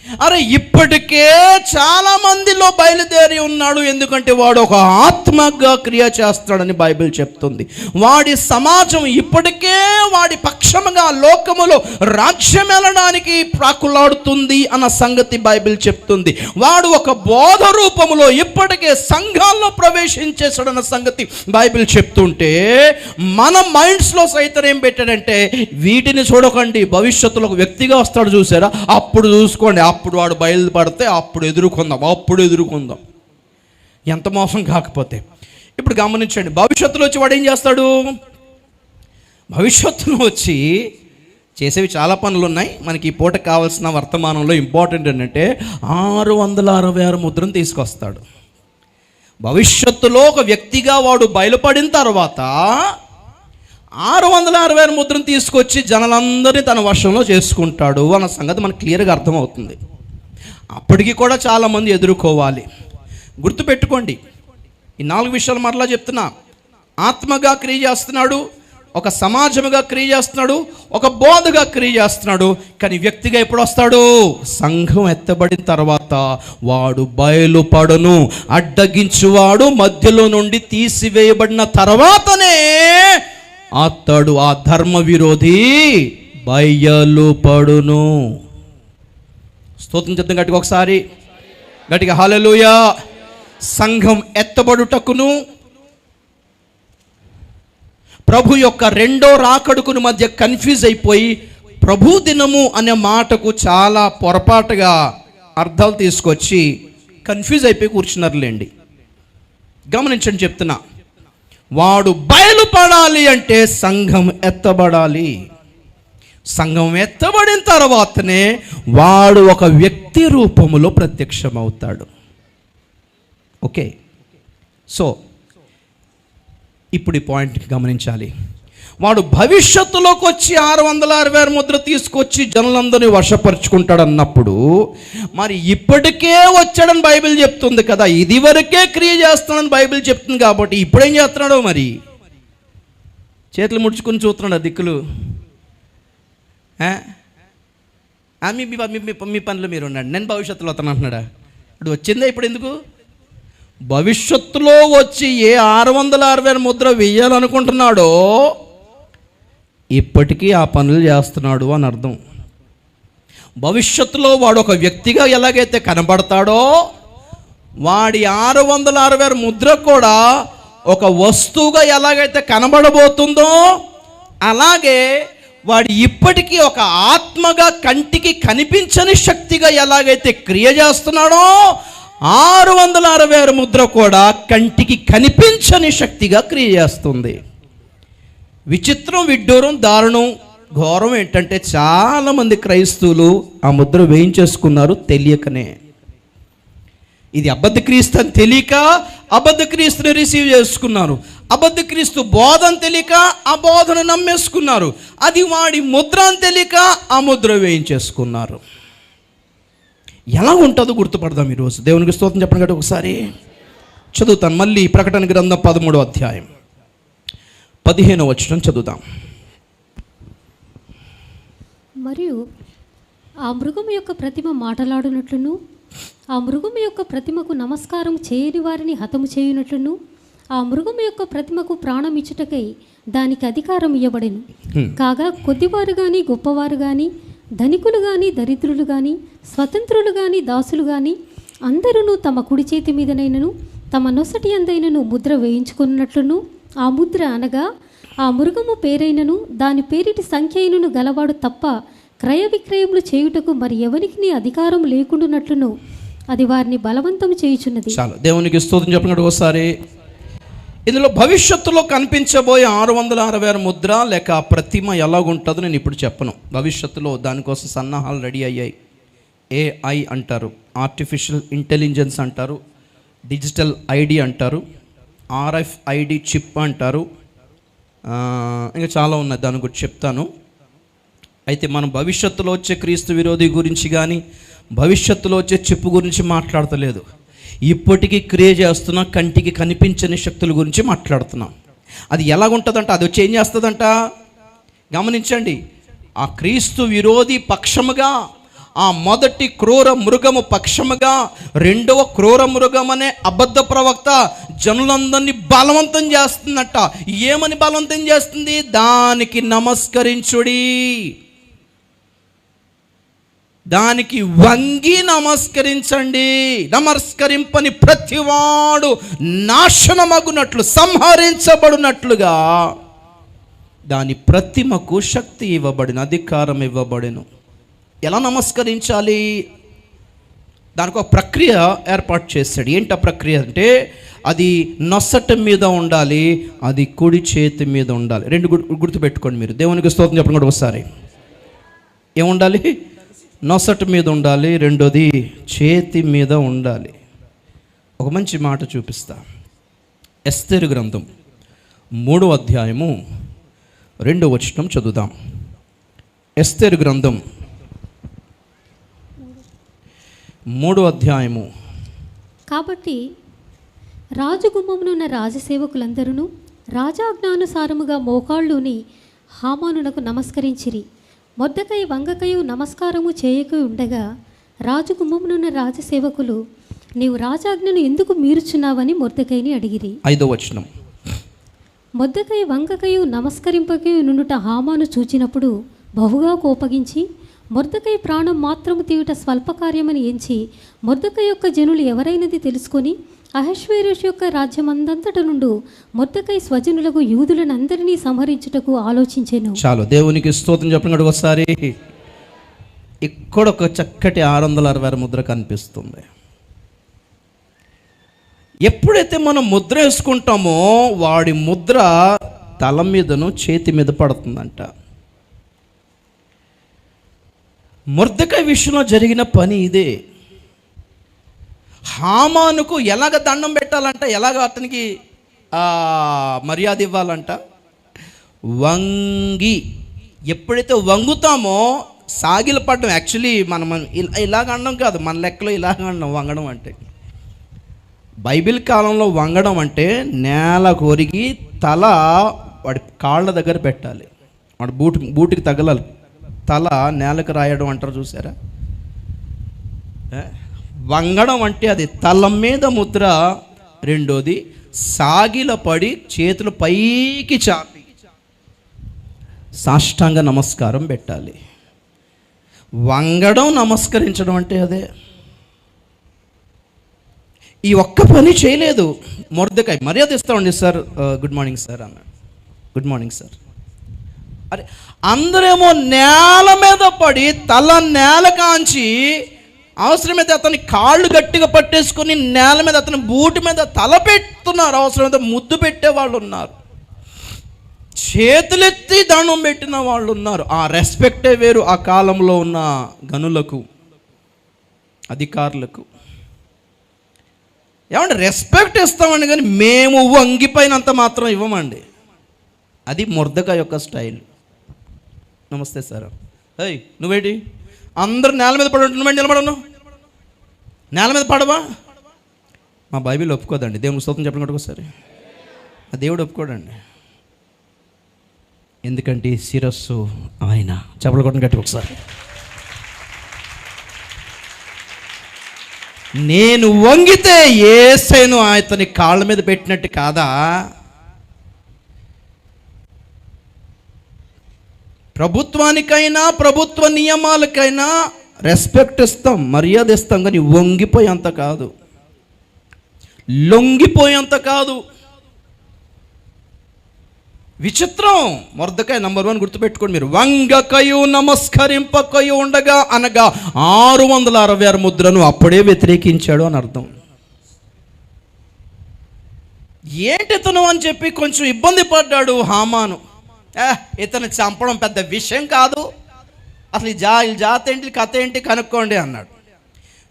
అరే, ఇప్పటికే చాలా మందిలో బయలుదేరి ఉన్నాడు. ఎందుకంటే వాడు ఒక ఆత్మగా క్రియ చేస్తాడని బైబిల్ చెప్తుంది. వాడి సమాజం ఇప్పటికే వాడి పక్షముగా లోకములో రాజ్యం వెళ్ళడానికి ప్రాకులాడుతుంది అన్న సంగతి బైబిల్ చెప్తుంది. వాడు ఒక బోధ రూపములో ఇప్పటికే సంఘాల్లో ప్రవేశించేసాడన్న సంగతి బైబిల్ చెప్తుంటే, మన మైండ్స్లో సైతం ఏం పెట్టాడంటే, వీటిని చూడకండి, భవిష్యత్తులో ఒక వ్యక్తిగా వస్తాడు చూసారా, అప్పుడు చూసుకోండి, అప్పుడు వాడు బయలుపడితే అప్పుడు ఎదుర్కొందాం. ఎంత మోసం కాకపోతే. ఇప్పుడు గమనించండి, భవిష్యత్తులో వచ్చి వాడు ఏం చేస్తాడు? భవిష్యత్తులో వచ్చి చేసేవి చాలా పనులు ఉన్నాయి. మనకి ఈ పూట కావాల్సిన వర్తమానంలో ఇంపార్టెంట్ ఏంటంటే 666 ముద్రను తీసుకొస్తాడు. భవిష్యత్తులో ఒక వ్యక్తిగా వాడు బయలుపడిన తర్వాత 666 ముద్రను తీసుకొచ్చి జనాలందరినీ తన వశంలో చేసుకుంటాడు అన్న సంగతి మనకు క్లియర్గా అర్థమవుతుంది. అప్పటికి కూడా చాలామంది ఎదుర్కోవాలి. గుర్తుపెట్టుకోండి, ఈ 4 విషయాలు మరలా చెప్తున్నా. ఆత్మగా క్రియ చేస్తున్నాడు, ఒక సమాజముగా క్రియ చేస్తున్నాడు, ఒక బోధగా క్రియ చేస్తున్నాడు. కానీ వ్యక్తిగా ఎప్పుడు వస్తాడు? సంఘం ఎత్తబడిన తర్వాత వాడు బయలుపడను. అడ్డగించువాడు మధ్యలో నుండి తీసివేయబడిన తర్వాతనే అతడు, ఆ ధర్మ విరోధి బయలుపడును. స్తోత్రం చెప్తాం గట్టిగా ఒకసారి, గట్టిగా హల్లెలూయా. సంఘం ఎత్తబడుటకును ప్రభు యొక్క రెండో రాకడుకుని మధ్య కన్ఫ్యూజ్ అయిపోయి ప్రభు దినము అనే మాటకు చాలా పొరపాటుగా అర్థాలు తీసుకొచ్చి కన్ఫ్యూజ్ అయిపోయి కూర్చున్నారులేండి. గమనించండి, చెప్తున్నా, వాడు బయలుపడాలి అంటే సంఘం ఎత్తబడాలి. సంఘం ఎత్తబడిన తర్వాతనే వాడు ఒక వ్యక్తి రూపములో ప్రత్యక్షమవుతాడు. ఓకే, సో ఇప్పుడు ఈ పాయింట్ గమనించాలి. వాడు భవిష్యత్తులోకి వచ్చి 666 ముద్ర తీసుకొచ్చి జనులందరినీ వశపరుచుకుంటాడు అన్నప్పుడు, మరి ఇప్పటికే వచ్చాడని బైబిల్ చెప్తుంది కదా, ఇది వరకే క్రియ చేస్తాడని బైబిల్ చెప్తుంది కాబట్టి ఇప్పుడేం చేస్తున్నాడో మరి? చేతులు ముడుచుకుని చూస్తున్నాడు ఆ దిక్కులు. మీ పనిలో మీరు ఉన్నాడు, నేను భవిష్యత్తులో వస్తాను అంటున్నాడా? ఇప్పుడు వచ్చిందా? ఇప్పుడు ఎందుకు? భవిష్యత్తులో వచ్చి ఏ 666 ముద్ర వేయాలనుకుంటున్నాడో ఇప్పటికీ ఆ పనులు చేస్తున్నాడు అని అర్థం. భవిష్యత్తులో వాడు ఒక వ్యక్తిగా ఎలాగైతే కనబడతాడో, వాడి 666 ముద్ర కూడా ఒక వస్తువుగా ఎలాగైతే కనబడబోతుందో, అలాగే వాడు ఇప్పటికీ ఒక ఆత్మగా కంటికి కనిపించని శక్తిగా ఎలాగైతే క్రియ చేస్తున్నాడో, 666 ముద్ర కూడా కంటికి కనిపించని శక్తిగా క్రియ చేస్తుంది. విచిత్రం, విడ్డూరం, దారుణం, ఘోరం ఏంటంటే చాలామంది క్రైస్తవులు ఆ ముద్ర వేయించేసుకున్నారు తెలియకనే. ఇది అబద్ధ క్రీస్తు అని తెలియక అబద్ధ క్రీస్తుని రిసీవ్ చేసుకున్నారు. అబద్ధ క్రీస్తు బోధ అని తెలియక ఆ బోధను నమ్మేసుకున్నారు. అది వాడి ముద్ర అని తెలియక ఆ ముద్ర వేయించేసుకున్నారు. ఎలా ఉంటుందో గుర్తుపడదాం ఈరోజు. దేవునికి స్తోత్రం చెప్పండి కదా. ఒకసారి చదువుతాను మళ్ళీ. ప్రకటన గ్రంథం 13వ అధ్యాయం 15వ వచనం చదువుతాం. మరియు ఆ మృగము యొక్క ప్రతిమ మాటలాడునట్లును, ఆ మృగము యొక్క ప్రతిమకు నమస్కారం చేయని వారిని హతము చేయునట్లును, ఆ మృగము యొక్క ప్రతిమకు ప్రాణం ఇచ్చుటకై దానికి అధికారం ఇవ్వబడెను. కాగా కొద్దివారు కానీ గొప్పవారు కానీ, ధనికులు కానీ దరిద్రులు కానీ, స్వతంత్రులు కానీ దాసులు కానీ అందరూ తమ కుడి చేతి మీదనైనను తమ నొసటి అందైనను ముద్ర వేయించుకున్నట్లును, ఆ ముద్ర అనగా ఆ మృగము పేరైనను దాని పేరిటి సంఖ్య అయినను గలవాడు తప్ప క్రయ విక్రయములు చేయుటకు మరి ఎవరికి అధికారం లేకుండానట్లును అది వారిని బలవంతం చేయుచున్నది. చాలు, దేవునికి స్తోత్రం చెప్పండి ఒకసారి. ఇందులో భవిష్యత్తులో కనిపించబోయే 666 ముద్ర లేక ప్రతిమ ఎలాగుంటుందో నేను ఇప్పుడు చెప్పను. భవిష్యత్తులో దానికోసం సన్నాహాలు రెడీ అయ్యాయి. AI అంటారు, ఆర్టిఫిషియల్ ఇంటెలిజెన్స్ అంటారు, డిజిటల్ ID అంటారు, RFID చిప్ అంటారు, ఇంకా చాలా ఉన్నాయి, దాని గురించి చెప్తాను. అయితే మనం భవిష్యత్తులో వచ్చే క్రీస్తు విరోధి గురించి కానీ భవిష్యత్తులో వచ్చే చిప్పు గురించి మాట్లాడతలేదు. ఇప్పటికీ క్రియ చేస్తున్న కంటికి కనిపించని శక్తుల గురించి మాట్లాడుతున్నాం. అది ఎలాగుంటుందంట, అది వచ్చి ఏం చేస్తుందంట గమనించండి. ఆ క్రీస్తు విరోధి పక్షముగా, ఆ మొదటి క్రూర మృగము పక్షముగా, రెండవ క్రూర మృగం అనే అబద్ధ ప్రవక్త జనులందరినీ బలవంతం చేస్తుందట. ఏమని బలవంతం చేస్తుంది? దానికి నమస్కరించుడి, దానికి వంగి నమస్కరించండి. నమస్కరింపని ప్రతివాడు నాశనమగునట్లు, సంహరించబడినట్లుగా దాని ప్రతిమకు శక్తి ఇవ్వబడిన, అధికారం ఇవ్వబడిను. ఎలా నమస్కరించాలి? దానికి ఒక ప్రక్రియ ఏర్పాటు చేశాడు. ఏంటి ఆ ప్రక్రియ అంటే, అది నొసటి మీద ఉండాలి, అది కుడి చేతి మీద ఉండాలి. రెండు గుర్తుపెట్టుకోండి మీరు. దేవునికి స్తోత్రం చెప్పండి కూడా ఒకసారి. ఏముండాలి? నొసటి మీద ఉండాలి, రెండోది చేతి మీద ఉండాలి. ఒక మంచి మాట చూపిస్తా. ఎస్తేరు గ్రంథం 3వ అధ్యాయము 2వ వచనం చదువుదాం. ఎస్తేరు గ్రంథం 3వ అధ్యాయము. కాబట్టి రాజగుమ్మమునున్న రాజసేవకులందరూ రాజాజ్ఞానుసారముగా మోకాళ్ళుని హామానునకు నమస్కరించిరి. మొర్దెకై వంగకయు నమస్కారము చేయక ఉండగా రాజగుమ్మమునున్న రాజసేవకులు, నీవు రాజాజ్ఞను ఎందుకు మీరుచున్నావని మొర్దెకైని అడిగిరి. 5వ వచనం. మొర్దెకై వంగకయు నమస్కరింపకయు నుండుట హామాను చూచినప్పుడు బహుగా కోపగించి మొర్దెకై ప్రాణం మాత్రము తీయుట స్వల్పకార్యమని ఎంచి మొర్దెకై యొక్క జనులు ఎవరైనది తెలుసుకొని అహష్వేరోషు యొక్క రాజ్యమందంతట నుండి మొర్దెకై స్వజనులకు యూదులను అందరినీ సంహరించుటకు ఆలోచించెను. చాలు, దేవునికి స్తోత్రం చెప్పినట్టు ఒకసారి. ఇక్కడ ఒక చక్కటి 666 ముద్ర కనిపిస్తుంది. ఎప్పుడైతే మనం ముద్ర వేసుకుంటామో వాడి ముద్ర తల మీదను చేతి మీద పడుతుందంట. మొర్దెకై విషయంలో జరిగిన పని ఇదే. హామానుకు ఎలాగ దండం పెట్టాలంట, ఎలాగ అతనికి మర్యాద ఇవ్వాలంట, వంగి. ఎప్పుడైతే వంగుతామో సాగిల పడడం, యాక్చువల్లీ మనం ఇలాగ అనడం కాదు, మన లెక్కలో ఇలాగ అనడం వంగడం అంటే. బైబిల్ కాలంలో వంగడం అంటే నేల కొరిగి తల వాడి కాళ్ళ దగ్గర పెట్టాలి, వాడి బూటికి తగలాలి, తల నేలకు రాయడం అంటారు చూసారా. వంగడం అంటే అది తల మీద ముద్ర. రెండోది సాగిల పడి చేతులు పైకి చాపి సాష్టాంగ నమస్కారం పెట్టాలి. వంగడం, నమస్కరించడం అంటే అదే. ఈ ఒక్క పని చేయలేదు మొర్దెకై. మర్యాద ఇస్తామండి సార్, గుడ్ మార్నింగ్ సార్ అన్నాడు. Good morning sir. అరే, అందరేమో నేల మీద పడి తల నేల కాంచి, అవసరమైతే అతని కాళ్ళు గట్టిగా పట్టేసుకొని నేల మీద అతని బూటి మీద తల పెడుతున్నారు, అవసరమైతే ముద్దు పెట్టే వాళ్ళు ఉన్నారు, చేతులెత్తి దండం పెట్టిన వాళ్ళు ఉన్నారు. ఆ రెస్పెక్టే వేరు ఆ కాలంలో ఉన్న గనులకు, అధికారులకు. ఏమంటే రెస్పెక్ట్ ఇస్తామండి, కానీ మేము వంగిపోయినంత మాత్రం ఇవ్వమండి. అది మొర్దెకై యొక్క స్టైల్. నమస్తే సార్. ఏయ్ నువ్వేంటి అందరూ నేల మీద పడి ఉంటున్నావు, నిలబడను, నేల మీద పడవా? మా బైబిల్ ఒప్పుకోదండి. దేవుని స్తోత్రం చెప్పినట్టు ఒకసారి. ఆ దేవుడు ఒప్పుకోడండి. ఎందుకంటే శిరస్సు ఆయన. చెప్పలు కొట్టని గట్టి ఒకసారి. నేను వంగితే యేసయ్యను అతని కాళ్ళ మీద పెట్టినట్టు కాదా? ప్రభుత్వానికైనా ప్రభుత్వ నియమాలకైనా రెస్పెక్ట్ ఇస్తాం, మర్యాద ఇస్తాం, కానీ వంగిపోయేంత కాదు, లొంగిపోయేంత కాదు. విచిత్రం. మొర్దెకై నంబర్ 1 గుర్తుపెట్టుకోండి మీరు. వంగకయు నమస్కరింపకయు ఉండగా అనగా 666 ముద్రను అప్పుడే వ్యతిరేకించాడు అని అర్థం. ఏంటి ఇతను అని చెప్పి కొంచెం ఇబ్బంది పడ్డాడు హామాను. ఇతను చంపడం పెద్ద విషయం కాదు, అసలు ఈ జాతి ఏంటి, కథ ఏంటి కనుక్కోండి అన్నాడు.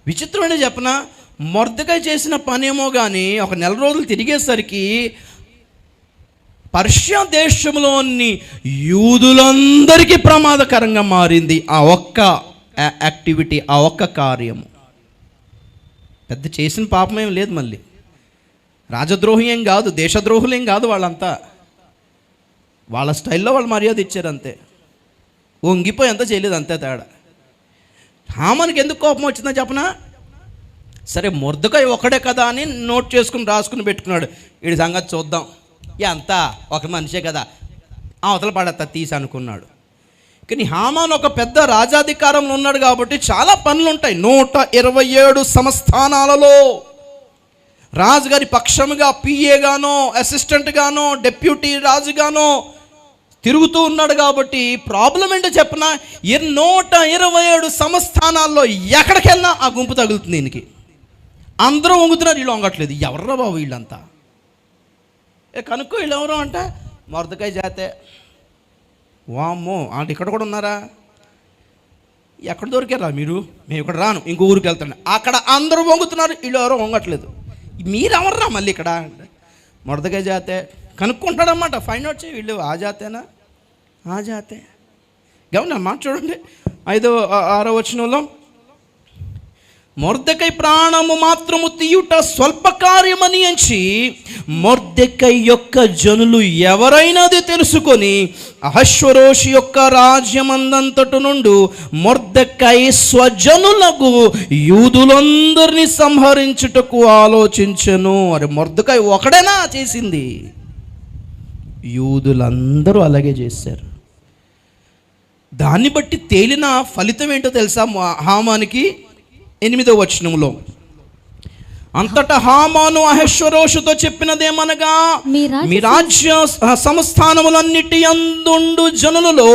విచిత్రమైన చెప్పన, మొర్దెకై చేసిన పనేమో కానీ ఒక నెల రోజులు తిరిగేసరికి పర్షియా దేశంలోని యూదులందరికీ ప్రమాదకరంగా మారింది ఆ ఒక్క యాక్టివిటీ, ఆ ఒక్క కార్యము. పెద్ద చేసిన పాపమేం లేదు, మళ్ళీ రాజద్రోహి ఏం కాదు, దేశద్రోహులేం కాదు, వాళ్ళంతా వాళ్ళ స్టైల్లో వాళ్ళు మర్యాద ఇచ్చారు అంతే. వంగిపోయి అంతా చేయలేదు, అంతే తేడా. హామానికి ఎందుకు కోపం వచ్చిందో చెప్పనా? సరే మొర్దెకై ఒకడే కదా అని నోట్ చేసుకుని రాసుకుని పెట్టుకున్నాడు, వీడి సంగతి చూద్దాం, ఎంత ఒక మనిషే కదా, అవతల పడతా తీసి అనుకున్నాడు. కానీ హామాన్ ఒక పెద్ద రాజాధికారంలో ఉన్నాడు కాబట్టి చాలా పనులు ఉంటాయి. 127 సంస్థానాలలో రాజుగారి పక్షముగా పిఏగానో, అసిస్టెంట్గానో, డెప్యూటీ రాజుగానో తిరుగుతూ ఉన్నాడు కాబట్టి ప్రాబ్లం ఏంటో చెప్పనా, 127 సంస్థానాల్లో ఎక్కడికి వెళ్ళినా ఆ గుంపు తగులుతుంది దీనికి. అందరూ వంగుతున్నారు, వీళ్ళు వంగట్లేదు. ఎవర్రా బాబు వీళ్ళంతా? కనుక్కో వీళ్ళు ఎవరు అంటే మొర్దెకై జాతే. వామ్మో, అంటే ఇక్కడ కూడా ఉన్నారా? ఎక్కడ దొరికారా మీరు? మేము ఇక్కడ రాను, ఇంకో ఊరికి వెళ్తాను. అక్కడ అందరూ వంగుతున్నారు, వీళ్ళు ఎవరో వంగట్లేదు. మీరు ఎవర్రా మళ్ళీ ఇక్కడ? మొర్దెకై జాతే. కనుక్కుంటాడన్నమాట, ఫైండ్ అవుట్ చేయి, వీళ్ళు ఆ జాతేనా? ఆ జాతే. గమన మాట చూడండి, 5-6 వచనంలో, మొర్దెకై ప్రాణము మాత్రము తీయుట స్వల్ప కార్యమని ఎంచి మొర్దెకై యొక్క జనులు ఎవరైనాది తెలుసుకొని అహష్వేరోషు యొక్క రాజ్యమందంతటి నుండి మొర్దెకై స్వజనులకు యూదులందరినీ సంహరించుటకు ఆలోచించెను. అరే మొర్దెకై ఒకడేనా చేసింది? యూదులందరూ అలాగే చేశారు. దాన్ని బట్టి తేలిన ఫలితం ఏంటో తెలుసా హామానికి? 8వ వచనంలో, అంతటా హామాను అహష్వేరోషుతో చెప్పినదేమనగా, మీ రాజ్య సంస్థానములన్నిటి యందుండు జనులలో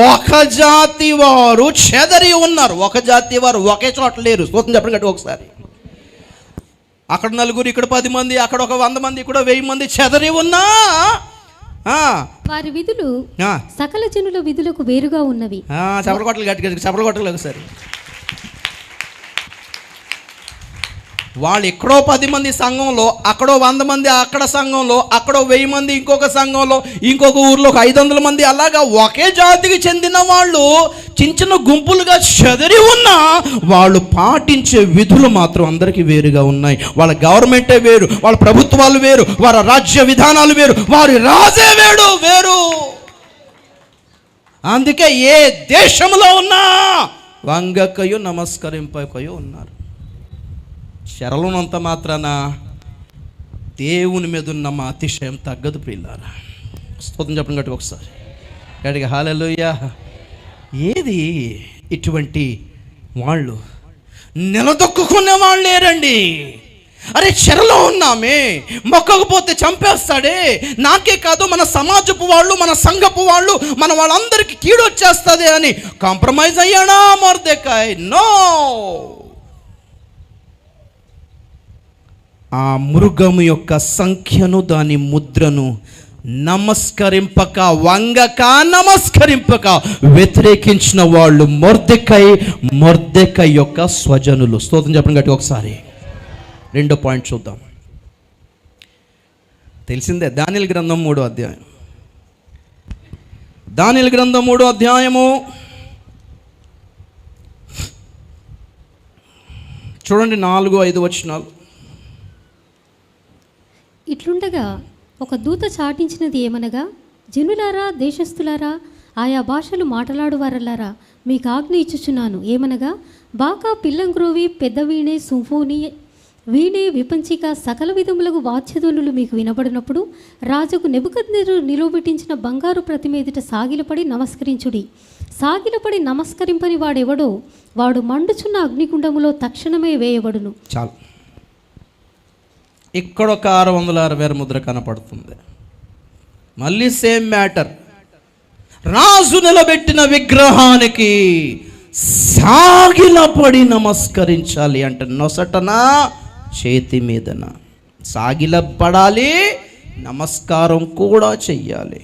ఒక జాతి వారు చెదరి ఉన్నారు. ఒక జాతి వారు ఒకే చోట లేరు. స్తోత్రం చెప్పండి గట్టిగా ఒకసారి. అక్కడ 4, ఇక్కడ 10 మంది, అక్కడ ఒక 100 మంది, ఇక్కడ 1000 మంది చెదరి ఉన్నా వారి విధులు సకల జనుల విధులకు వేరుగా ఉన్నవి. చప్పలు కొట్టలు గట్టిగా చప్పలు కొట్టలు ఒకసారి. వాళ్ళు ఎక్కడో 10 మంది సంఘంలో, అక్కడో 100 మంది అక్కడ సంఘంలో, అక్కడో 1000 మంది ఇంకొక సంఘంలో, ఇంకొక ఊర్లో 500 మంది, అలాగా ఒకే జాతికి చెందిన వాళ్ళు చిన్న చిన్న గుంపులుగా చెదరి ఉన్నా వాళ్ళు పాటించే విధులు మాత్రం అందరికీ వేరుగా ఉన్నాయి. వాళ్ళ గవర్నమెంటే వేరు, వాళ్ళ ప్రభుత్వాలు వేరు, వారి రాజ్య విధానాలు వేరు, వారి రాజే వేరు. అందుకే ఏ దేశంలో ఉన్నా వంగకయో నమస్కరింపకయో ఉన్నారు. చెరలోనంత మాత్రాన దేవుని మీద ఉన్న మా అతిశయం తగ్గదు ప్రియులారా. స్తోత్రం చెప్పండి గట్టిగా ఒకసారి గట్టిగా హల్లెలూయా. ఏది ఇటువంటి వాళ్ళు నిలదొక్కుకునే వాళ్ళు లేరండి. అరే చెరలో ఉన్నామే, మొక్కకపోతే చంపేస్తాడే, నాకే కాదు మన సమాజపు వాళ్ళు, మన సంఘపు వాళ్ళు, మన వాళ్ళందరికీ కీడు వచ్చేస్తుంది అని కాంప్రమైజ్ అయ్యాడా మొర్దెకాయ్? నో. ఆ మృగము యొక్క సంఖ్యను, దాని ముద్రను నమస్కరింపక, వంగక, నమస్కరింపక వ్యతిరేకించిన వాళ్ళు మొర్దెకై యొక్క స్వజనులు. స్తోత్రం చెప్పండి గట్టిగా ఒకసారి. 2వ పాయింట్ చూద్దాం. తెలిసిందే, దానియేలు గ్రంథం 3వ అధ్యాయం. దానియేలు గ్రంథం 3వ అధ్యాయము చూడండి, 4-5 వచనాలు. ఇట్లుండగా ఒక దూత చాటించినది ఏమనగా, జనులారా, దేశస్థులారా, ఆయా భాషలు మాట్లాడువారలారా, మీకు ఆజ్ఞ ఇచ్చుచున్నాను. ఏమనగా, బాకా, పిల్లంగ్రోవి, పెద్ద వీణే, సింఫోని, వీణే, విపంచిక, సకల విధములకు వాద్యధ్వనులు మీకు వినబడినప్పుడు రాజుకు నెబుకద్నెజరు నిలువబెట్టించిన బంగారు ప్రతిమ ఎదుట సాగిలపడి నమస్కరించుడి. సాగిలపడి నమస్కరింపని వాడెవడో వాడు మండుచున్న అగ్నిగుండములో తక్షణమే వేయబడును. చాలు. ఇక్కడొక 666 ముద్ర కనపడుతుంది. మళ్ళీ సేమ్ మ్యాటర్. రాజు నిలబెట్టిన విగ్రహానికి సాగిలపడి నమస్కరించాలి అంటే నొసటనా, చేతి మీదన సాగిలపడాలి, నమస్కారం కూడా చెయ్యాలి.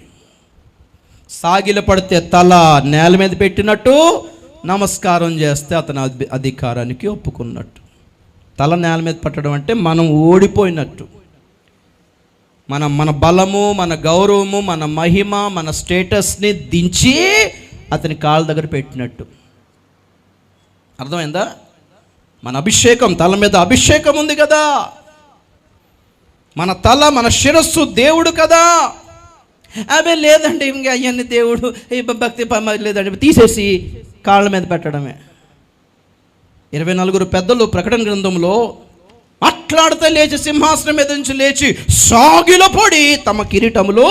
సాగిలపడితే తల నేల మీద పెట్టినట్టు, నమస్కారం చేస్తే అతని అధికారానికి ఒప్పుకున్నట్టు. తల నేల మీద పట్టడం అంటే మనం ఓడిపోయినట్టు. మన బలము, మన గౌరవము, మన మహిమ, మన స్టేటస్ని దించి అతని కాళ్ళ దగ్గర పెట్టినట్టు. అర్థమైందా? మన అభిషేకం, తల మీద అభిషేకం ఉంది కదా, మన తల, మన శిరస్సు దేవుడు కదా. అదే లేదండి ఇంకా అవన్నీ దేవుడు భక్తి లేదండి, తీసేసి కాళ్ళ మీద పెట్టడమే. 24 పెద్దలు ప్రకటన గ్రంథంలో మాట్లాడితే లేచి సింహాసనం మీద నుంచి లేచి సాగిలపడి తమ కిరీటములో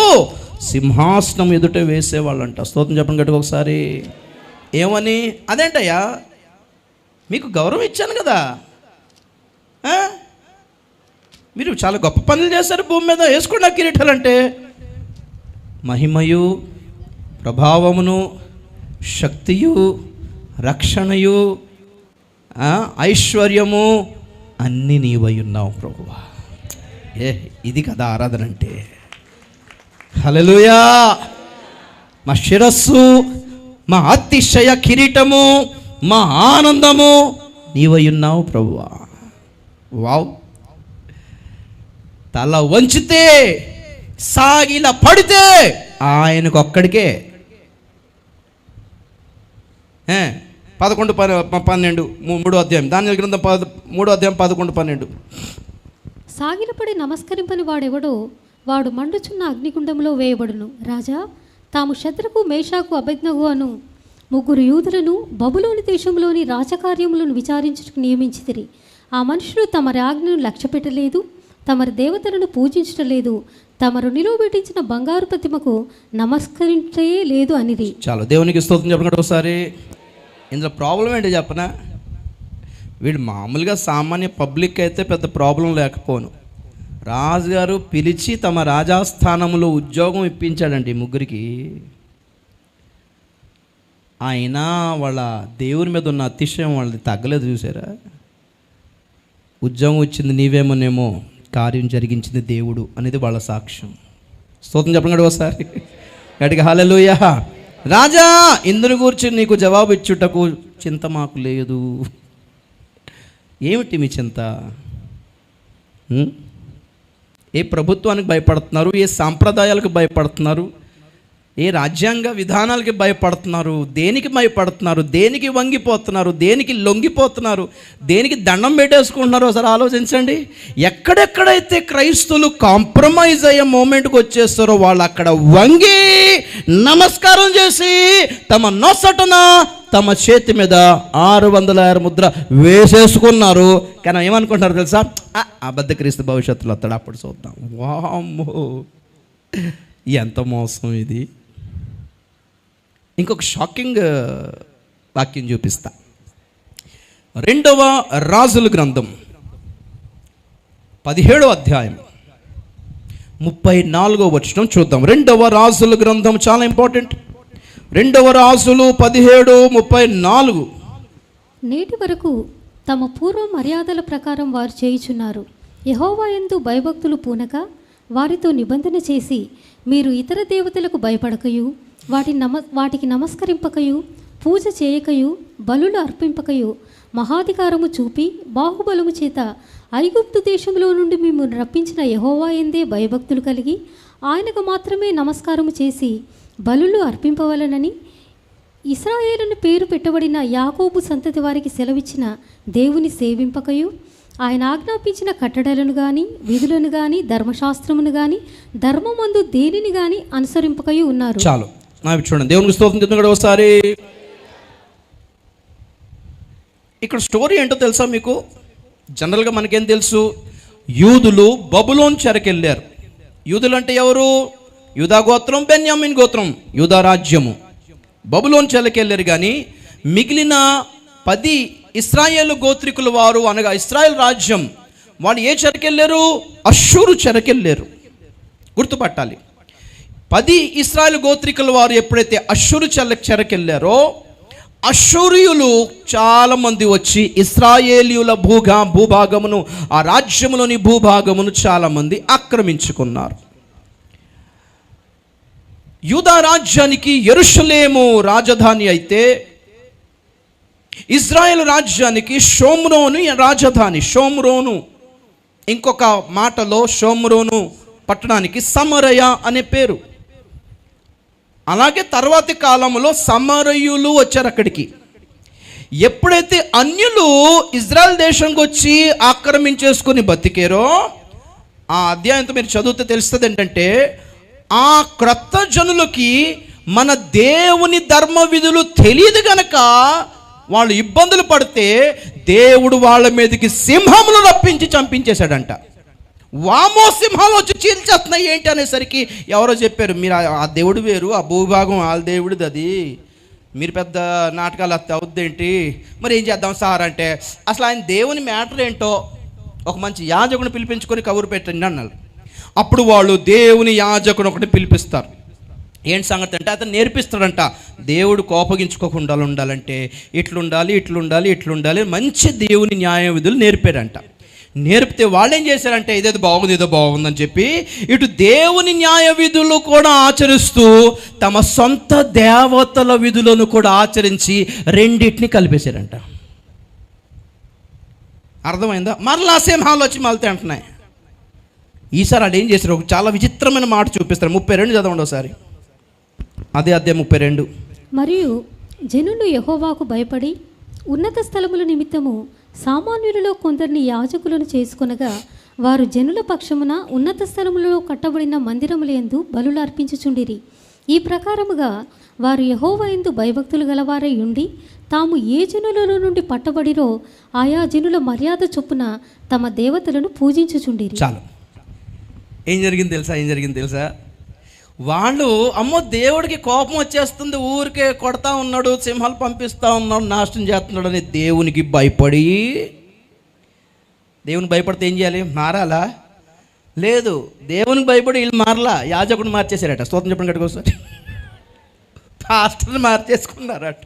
సింహాసనం ఎదుట వేసేవాళ్ళంట. స్తోత్రం చెప్పండి గట్టిగా ఒకసారి. ఏమని? అదేంటయ్యా, మీకు గౌరవం ఇచ్చాను కదా, మీరు చాలా గొప్ప పనులు చేశారు భూమి మీద, వేసుకోండి ఆ కిరీటాలంటే. మహిమయు, ప్రభావమును, శక్తియు, రక్షణయు, ఐశ్వర్యము అన్నీ నీవై ఉన్నావు ప్రభువా. ఇది కదా ఆరాధన అంటే. హల్లెలూయా. మా శిరస్సు, మా అతిశయ కిరీటము, మా ఆనందము నీవై ఉన్నావు ప్రభువా. వావ్. తల వంచితే, సాగిల పడితే ఆయనకు ఒక్కడికే. 11-12 3వ అధ్యాయం, దానియేలు గ్రంథం 3వ అధ్యాయం 11-12. సాగిలపడి నమస్కరింపని వాడెవడో వాడు మండుచున్న అగ్నిగుండంలో వేయబడును. రాజా, తాము శద్రకు, మేషాకు, అబేద్నెగో అను 3 యూదులను బబులోని దేశంలోని రాజకార్యములను విచారించుటకు నియమించితిరి. ఆ మనుషులు తమ ఆజ్ఞను లక్ష్యపెట్టలేదు, తమ దేవతలను పూజించటలేదు, తమరు నిలువబెట్టించిన బంగారు ప్రతిమకు నమస్కరించే లేదు అనిది. చాలు, దేవునికి స్తోత్రం చెప్పండి ఒకసారి. ఇందులో ప్రాబ్లం ఏంటి చెప్పనా? వీడు మామూలుగా సామాన్య పబ్లిక్ అయితే పెద్ద ప్రాబ్లం లేకపోను, రాజుగారు పిలిచి తమ రాజాస్థానంలో ఉద్యోగం ఇప్పించాడండి ఈ ముగ్గురికి. అయినా వాళ్ళ దేవుని మీద ఉన్న అతిశయం వాళ్ళది తగ్గలేదు. చూసారా? ఉద్యోగం వచ్చింది నీవేమోనేమో, కార్యం జరిగించింది దేవుడు అనేది వాళ్ళ సాక్ష్యం. స్తోత్రం చెప్పండి ఒకసారి గట్టిగా హల్లెలూయా. రాజా, ఇందుని గురించి నీకు జవాబు ఇచ్చుటకు చింత మాకు లేదు. ఏమిటి మీ చింత? ఏ ప్రభుత్వానికి భయపడుతున్నారు? ఏ సాంప్రదాయాలకు భయపడుతున్నారు? ఏ రాజ్యాంగ విధానాలకి భయపడుతున్నారు? దేనికి భయపడుతున్నారు? దేనికి వంగిపోతున్నారు? దేనికి లొంగిపోతున్నారు? దేనికి దండం పెట్టేసుకుంటున్నారో ఒకసారి ఆలోచించండి. ఎక్కడెక్కడైతే క్రైస్తవులు కాంప్రమైజ్ అయ్యే మూమెంట్కి వచ్చేస్తారో వాళ్ళు అక్కడ వంగి నమస్కారం చేసి తమ నొసటన తమ చేతి మీద 666 ముద్ర వేసేసుకున్నారు. కానీ ఏమనుకుంటున్నారు తెలుసా? అబద్ధ క్రీస్తు భవిష్యత్తులో వస్తాడు, అప్పుడు చూద్దాం. వామ్మో, ఎంత మోసం ఇది. ఇంకొక షాకింగ్ వాక్యం చూపిస్తా. 2వ రాజుల గ్రంథం 17వ అధ్యాయం 34వ వచనం చూద్దాం. 2వ రాజుల గ్రంథం చాలా ఇంపార్టెంట్. 2వ రాజులు 17:34. నేటి వరకు తమ పూర్వ మర్యాదల ప్రకారం వారు చేయుచున్నారు. యెహోవా యందు భయభక్తులు పూనక వారితో నిబంధన చేసి, మీరు ఇతర దేవతలకు భయపడకయు వాటికి నమస్కరింపకయు పూజ చేయకయు బలులు అర్పింపకయు మహాధికారము చూపి బాహుబలము చేత ఐగుప్తు దేశంలో నుండి మిమ్మల్ని రప్పించిన యెహోవా యందే భయభక్తులు కలిగి ఆయనకు మాత్రమే నమస్కారము చేసి బలులు అర్పింపవలనని ఇశ్రాయేలును పేరు పెట్టబడిన యాకోబు సంతతి వారికి సెలవిచ్చిన దేవుని సేవింపకయు ఆయన ఆజ్ఞాపించిన కట్టడలను కానీ విధులను కానీ ధర్మశాస్త్రమును కానీ ధర్మమందు దేనిని కానీ అనుసరింపకయు ఉన్నారు. చాలు, చూడండి. దేవునికి స్తోత్రం చెప్తున్నాడు ఒకసారి. ఇక్కడ స్టోరీ ఏంటో తెలుసా మీకు? జనరల్గా మనకేం తెలుసు? యూదులు బబులోన్ చెరకెళ్ళారు. యూదులు అంటే ఎవరు? యూదా గోత్రం, బెన్యామిన్ గోత్రం, యూదా రాజ్యము. బబులోన్ చెరకెళ్ళారు. కానీ మిగిలిన 10 ఇశ్రాయేలు గోత్రికుల వారు, అనగా ఇశ్రాయేల్ రాజ్యం, వాళ్ళు ఏ చెరకెళ్ళారు? అష్షూరు చెరకెళ్ళారు. గుర్తుపట్టాలి. 10 ఇశ్రాయేలు గోత్రికుల వారు ఎప్పుడైతే అష్షూరు చెరకెళ్ళారో, అష్షూరియులు చాలామంది వచ్చి ఇశ్రాయేలీయుల భూభాగమును, ఆ రాజ్యములోని భూభాగమును చాలామంది ఆక్రమించుకున్నారు. యూదా రాజ్యానికి యెరూషలేము రాజధాని అయితే, ఇజ్రాయెల్ రాజ్యానికి షోమ్రోను రాజధాని. షోమ్రోను, ఇంకొక మాటలో షోమ్రోను పట్టణానికి సమరయ అనే పేరు. అలాగే తర్వాతి కాలంలో సమరయులు వచ్చారు అక్కడికి. ఎప్పుడైతే అన్యులు ఇజ్రాయెల్ దేశంకి వచ్చి ఆక్రమించేసుకుని బతికారో, ఆ అధ్యాయంతో మీరు చదివితే తెలుస్తుంది ఏంటంటే, ఆ క్రొత్త జనులకి మన దేవుని ధర్మ విధులు తెలియదు గనక వాళ్ళు ఇబ్బందులు పడితే దేవుడు వాళ్ళ మీదకి సింహములు రప్పించి చంపించేశాడంట. వామో, సింహాలు వచ్చి చీల్చేస్తున్నాయి ఏంటి అనేసరికి ఎవరో చెప్పారు, మీరు ఆ దేవుడు వేరు, ఆ భూభాగం వాళ్ళ దేవుడిది, అది మీరు పెద్ద నాటకాలు అవుద్దేంటి, మరి ఏం చేద్దాం సార్ అంటే, అసలు ఆయన దేవుని మ్యాటర్ ఏంటో ఒక మంచి యాజకుని పిలిపించుకొని కబురు పెట్టండి అన్నారు. అప్పుడు వాళ్ళు దేవుని యాజకుని ఒకటి పిలిపిస్తారు. ఏంటి సంగతి అంటే, అతను నేర్పిస్తాడంట. దేవుడు కోపగించుకోకుండా ఉండాలంటే ఇట్లుండాలి, ఇట్లుండాలి, ఇట్లుండాలి, మంచి దేవుని న్యాయ విధులు నేర్పాడంట. నేర్పితే వాళ్ళు ఏం చేశారంటే, ఇదేదో బాగుంది, ఇదో బాగుందని చెప్పి ఇటు దేవుని న్యాయ విధులు కూడా ఆచరిస్తూ తమ సొంత దేవతల విధులను కూడా ఆచరించి రెండింటిని కలిపేశారంట. అర్థమైందా? మరలా సింహాలు వచ్చి మళ్ళీ అంటున్నాయి. ఈసారి వాళ్ళు ఏం చేశారు? ఒక చాలా విచిత్రమైన మాట చూపిస్తారు. 32 చదవండి ఒకసారి. అదే అధ్యాయం 32. మరియు జనులు యెహోవాకు భయపడి ఉన్నత స్థలముల నిమిత్తము సామాన్యులలో కొందరిని యాజకులను చేసుకొనగా, వారు జనుల పక్షమున ఉన్నత స్థలములలో కట్టబడిన మందిరములందు బలులు అర్పించుచుండిరి. ఈ ప్రకారముగా వారు యెహోవా యందు భయభక్తులు గలవారై ఉండి, తాము ఏ జనులలో నుండి పట్టబడిరో ఆయా జనుల మర్యాద చొప్పున తమ దేవతలను పూజించుచుండిరి. చాలు. ఏం జరిగింది తెలుసా? వాళ్ళు అమ్మో దేవుడికి కోపం వచ్చేస్తుంది, ఊరికే కొడతా ఉన్నాడు, సింహాలు పంపిస్తూ ఉన్నాడు, నాశనం చేస్తున్నాడు అని దేవునికి భయపడి, దేవునికి భయపడితే ఏం చేయాలి? మారాలా? లేదు, దేవునికి భయపడి వీళ్ళు మారలా, యాజకుడిని మార్చేశారట. స్తోత్రం చెప్పండి గట్టుకోసారి. పాస్టర్ని మార్చేసుకున్నారట.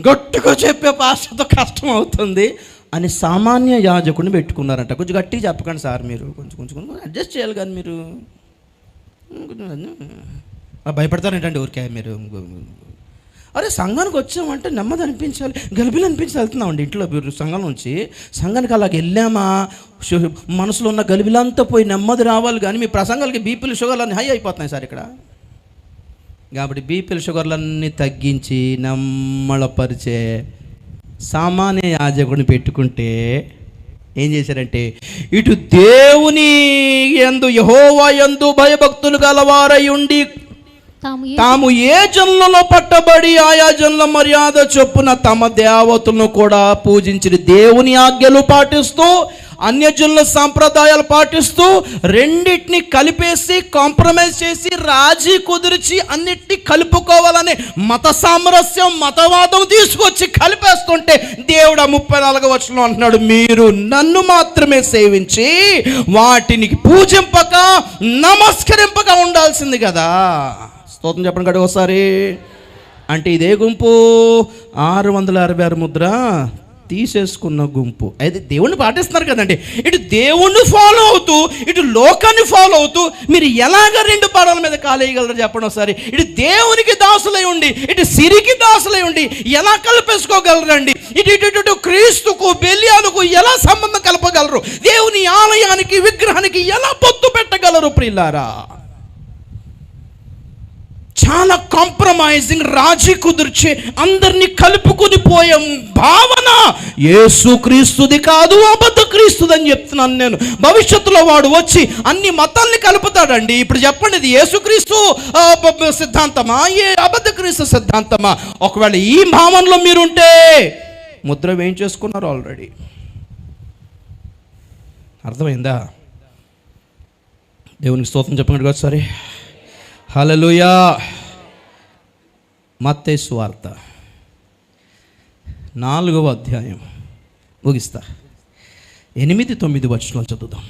గట్టుగా చెప్పే పాస్టర్తో కష్టం అవుతుంది అని సామాన్య యాజకుడిని పెట్టుకున్నారట. కొంచెం గట్టిగా చెప్పకండి సార్, మీరు కొంచెం అడ్జస్ట్ చేయాలి కానీ మీరు భయపడతారేంటండి ఊరికే మీరు? అరే సంఘానికి వచ్చామంటే నెమ్మది అనిపించాలి, గలిబిలు అనిపించి వెళ్తున్నామండి ఇంట్లో సంఘం నుంచి. సంఘానికి అలాగ వెళ్ళామా మనసులో ఉన్న గలిబిలంతా పోయి నెమ్మది రావాలి. కానీ మీ ప్రసంగాలకి బీపీలు షుగర్లన్నీ హై అయిపోతున్నాయి సార్ ఇక్కడ. కాబట్టి బీపీలు షుగర్లన్నీ తగ్గించి నమ్మళపరిచే సామాన్య యాజకుడిని పెట్టుకుంటే ఏం చేశారంటే, ఇటు దేవుని యందు యెహోవా యందు భయభక్తులు గలవారై ఉండి తాము ఏ జనులలో పట్టబడి ఆయా జనుల మర్యాద చొప్పున తమ దేవతలను కూడా పూజించి దేవుని ఆజ్ఞలు పాటిస్తూ అన్యజనుల సాంప్రదాయాలు పాటిస్తూ రెండింటిని కలిపేసి కాంప్రమైజ్ చేసి రాజీ కుదిర్చి అన్నిటినీ కలుపుకోవాలని మత సామరస్యం, మతవాదం తీసుకొచ్చి కలిపేస్తుంటే దేవుడు 34వ వచనంలో అంటున్నాడు, మీరు నన్ను మాత్రమే సేవించి వాటిని పూజింపక నమస్కరింపక ఉండాల్సింది కదా. స్తోత్రం చెప్పండి కదా ఒకసారి. అంటే ఇదే గుంపు 666 ముద్ర తీసేసుకున్న గుంపు. అయితే దేవుణ్ణి పాటిస్తున్నారు కదండి. ఇటు దేవుణ్ణి ఫాలో అవుతూ ఇటు లోకాన్ని ఫాలో అవుతూ మీరు ఎలాగ 2 పాదాల మీద కాలేయగలరు చెప్పండి ఒకసారి. ఇటు దేవునికి దాసులై ఉండి ఇటు సిరికి దాసులై ఉండి ఎలా కలిపేసుకోగలరండి? ఇటు క్రీస్తుకు బెలియాలకు ఎలా సంబంధం కలపగలరు? దేవుని ఆలయానికి విగ్రహానికి ఎలా పొత్తు పెట్టగలరు? ప్రియులారా, చాలా కాంప్రమైజింగ్, రాజీ కుదిర్చే అందరినీ కలుపుకొని పోయే భావన యేసుక్రీస్తుది కాదు, అబద్ధ క్రీస్తుది అని చెప్తున్నాను నేను. భవిష్యత్తులో వాడు వచ్చి అన్ని మతాల్ని కలుపుతాడండి. ఇప్పుడు చెప్పండి, ఇది యేసుక్రీస్తు సిద్ధాంతమా, ఏ అబద్ధ క్రీస్తు సిద్ధాంతమా? ఒకవేళ ఈ భావనలో మీరుంటే ముద్ర వేయించేసుకున్నారు ఆల్రెడీ. అర్థమైందా? దేవునికి స్తోత్రం చెప్పండి ఒకసారి. హల్లెలూయా. మత్తయి సువార్త 4వ అధ్యాయం ముగిస్తా, 8-9 వచనాలు చదువుదాం.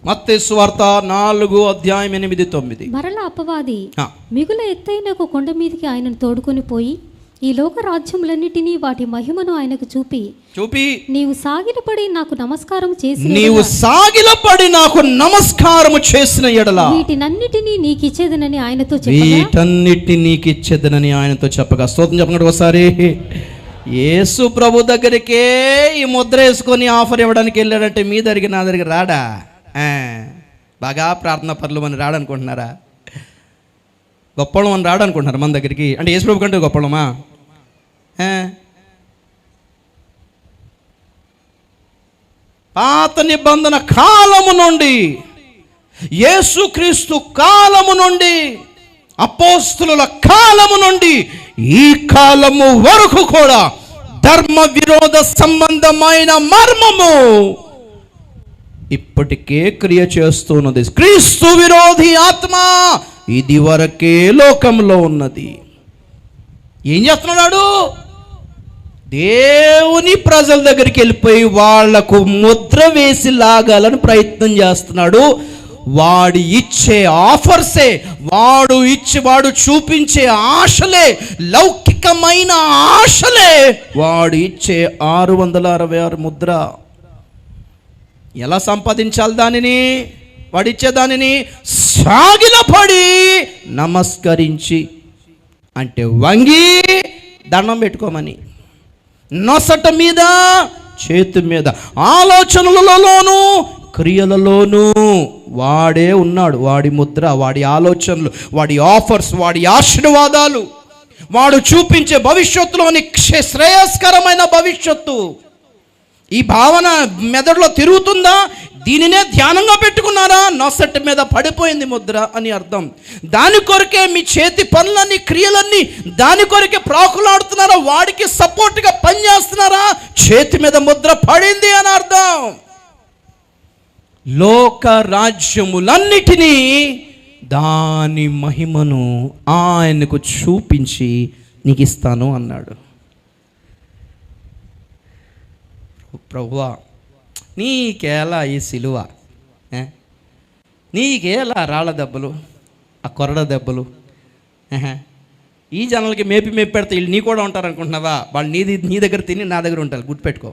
మత్తయి సువార్త 4వ అధ్యాయం 8-9. మరలా అపవాది మిగుల ఎత్తైన ఒక కొండ మీదకి ఆయనను తోడుకొని పోయి ఈ లోక రాజ్యములన్నిటినీ వాటి మహిమను ఆయనకు చూపి నీవు సాగిలపడి నాకు నమస్కారం చేసిన ఎడల వీటన్నిటినీ నీకిచ్చేదనని ఆయనతో చెప్పగా స్తోత్రం చెప్పండి ఒకసారి. యేసు ప్రభు దగ్గరికే ఈ ముద్ర వేసుకొని ఆఫర్ ఇవ్వడానికి వెళ్ళాడంటే మీ దగ్గరికి నా దగ్గరికి రాడా? బాగా ప్రార్థన పరులు అని రాడనుకుంటున్నారా? గొప్పలం అని రాడనుకుంటున్నారు మన దగ్గరికి? అంటే యేసు ప్రభు కంటే గొప్పలమా? పాత నిబంధన కాలము నుండి, యేసుక్రీస్తు కాలము నుండి, అపోస్తుల కాలము నుండి ఈ కాలము వరకు కూడా ధర్మ విరోధ సంబంధమైన మర్మము ఇప్పటికే క్రియ చేస్తున్నది. క్రీస్తు విరోధి ఆత్మ ఇది వరకే లోకంలో ఉన్నది. ఏం చేస్తున్నాడు? దేవుని ప్రజల దగ్గరికి వెళ్ళిపోయి వాళ్లకు ముద్ర వేసి లాగాలని ప్రయత్నం చేస్తున్నాడు. వాడు ఇచ్చే ఆఫర్సే, వాడు చూపించే ఆశలే, లౌకికమైన ఆశలే వాడు ఇచ్చే 666 ముద్ర. ఎలా సంపాదించాలి దానిని? వాడిచ్చే దానిని సాగిలపడి నమస్కరించి, అంటే వంగి దండం పెట్టుకోమని, నొసట మీద చేతి మీద, ఆలోచనలలోనూ క్రియలలోనూ వాడే ఉన్నాడు. వాడి ముద్ర, వాడి ఆలోచనలు, వాడి ఆఫర్స్, వాడి ఆశీర్వాదాలు, వాడు చూపించే భవిష్యత్తులోని శ్రేయస్కరమైన భవిష్యత్తు. ఈ భావన మెదడులో తిరుగుతుందా? దీనినే ధ్యానంగా పెట్టుకున్నారా? నొసటి మీద పడిపోయింది ముద్ర అని అర్థం. దాని కొరకే మీ చేతి పనులన్నీ, క్రియలన్నీ దాని కొరకే ప్రాకులాడుతున్నారా? వాడికి సపోర్ట్గా పనిచేస్తున్నారా? చేతి మీద ముద్ర పడింది అని అర్థం. లోక రాజ్యములన్నిటినీ దాని మహిమను ఆయనకు చూపించి నీకు ఇస్తాను అన్నాడు. ప్రభువా, నీకేలా ఈ సిలువ, నీకేలా రాళ్ళ దెబ్బలు, ఆ కొరడ దెబ్బలు, ఈ జనాలకి మేపి పెడితే వీళ్ళు నీ కూడా ఉంటారు అనుకుంటున్నావా? వాళ్ళు నీ దగ్గర తిని నా దగ్గర ఉంటారు, గుర్తుపెట్టుకో.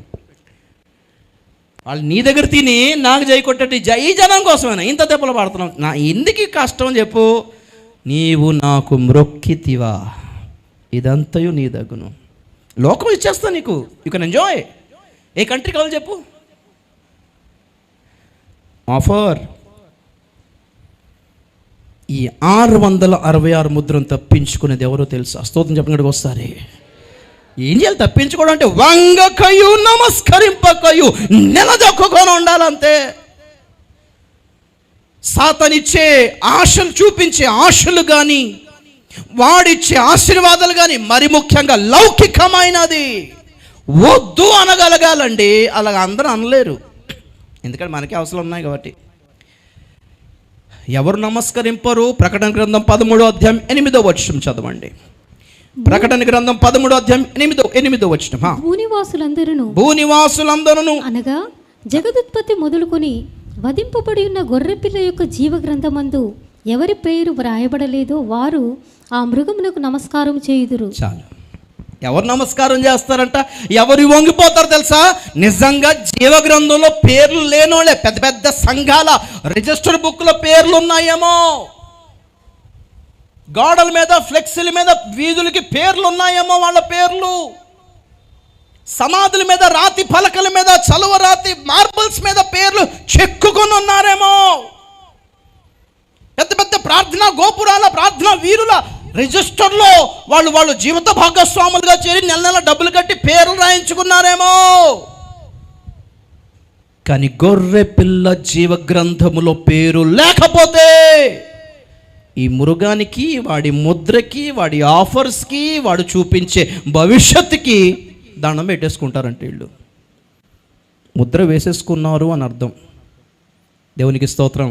వాళ్ళు నీ దగ్గర తిని నాకు జై కొట్టేటి ఈ జనం కోసమేనా ఇంత దెబ్బలు పడుతున్నావు? నా ఎందుకు కష్టం చెప్పు? నీవు నాకు మ్రొక్కితివా, ఇదంతయు నీ దగ్గును. లోకం ఇచ్చేస్తా నీకు, you can enjoy. A country కావాలి చెప్పు? ఆఫర్. ఈ 666 ముద్రను తప్పించుకునేది ఎవరో తెలుసా? స్తోత్రం చెప్పినట్టుగా వస్తారే. ఏం చేయాలి తప్పించుకోవడం అంటే? వంగకయు నమస్కరింపకయు నిలదొక్కుకొని ఉండాలంతే. సాతానిచ్చే ఆశలు, చూపించే ఆశలు కానీ, వాడిచ్చే ఆశీర్వాదాలు కానీ, మరి ముఖ్యంగా లౌకికమైనది వద్దు అనగలగాలండి. అలాగ అందరూ అనలేరు, ఎందుకంటే మనకి అవసరం ఉన్నాయి కాబట్టి. ఎవరు నమస్కరింపరు? ప్రకటన గ్రంథం 13వ అధ్యాయం 8వ వచనం చదవండి. ప్రకటన గ్రంథం 13వ అధ్యాయం 8వ వచనం. భూనివాసులందరూ అనగా జగదుత్పత్తి మొదలుకొని వధింపబడి ఉన్న గొర్రెపిల్ల యొక్క జీవ గ్రంథమందు ఎవరి పేరు వ్రాయబడలేదో వారు ఆ మృగమునకు నమస్కారం చేయుదురు. చాలు. ఎవరు నమస్కారం చేస్తారంట? ఎవరు వంగిపోతారు తెలుసా? నిజంగా జీవ గ్రంథంలో పేర్లు లేనోళ్ళే. పెద్ద పెద్ద సంఘాల రిజిస్టర్ బుక్లో పేర్లు ఉన్నాయేమో, గోడల మీద, ఫ్లెక్సీల మీద, వీధులకి పేర్లు ఉన్నాయేమో వాళ్ళ పేర్లు. సమాధుల మీద, రాతి పలకల మీద, చలువ రాతి మార్బల్స్ మీద పేర్లు చెక్కుకొని ఉన్నారేమో. పెద్ద పెద్ద ప్రార్థనా గోపురాల, ప్రార్థనా వీరుల రిజిస్టర్లో వాళ్ళు జీవిత భాగస్వాములుగా చేరి నెల నెల డబ్బులు కట్టి పేర్లు రాయించుకున్నారేమో. కానీ గొర్రె పిల్ల జీవ గ్రంథములో పేరు లేకపోతే ఈ మృగానికి, వాడి ముద్రకి, వాడి ఆఫర్స్కి, వాడు చూపించే భవిష్యత్తుకి దండం పెట్టేసుకుంటారంటే వీళ్ళు. ముద్ర వేసేసుకున్నారు అని అర్థం. దేవునికి స్తోత్రం.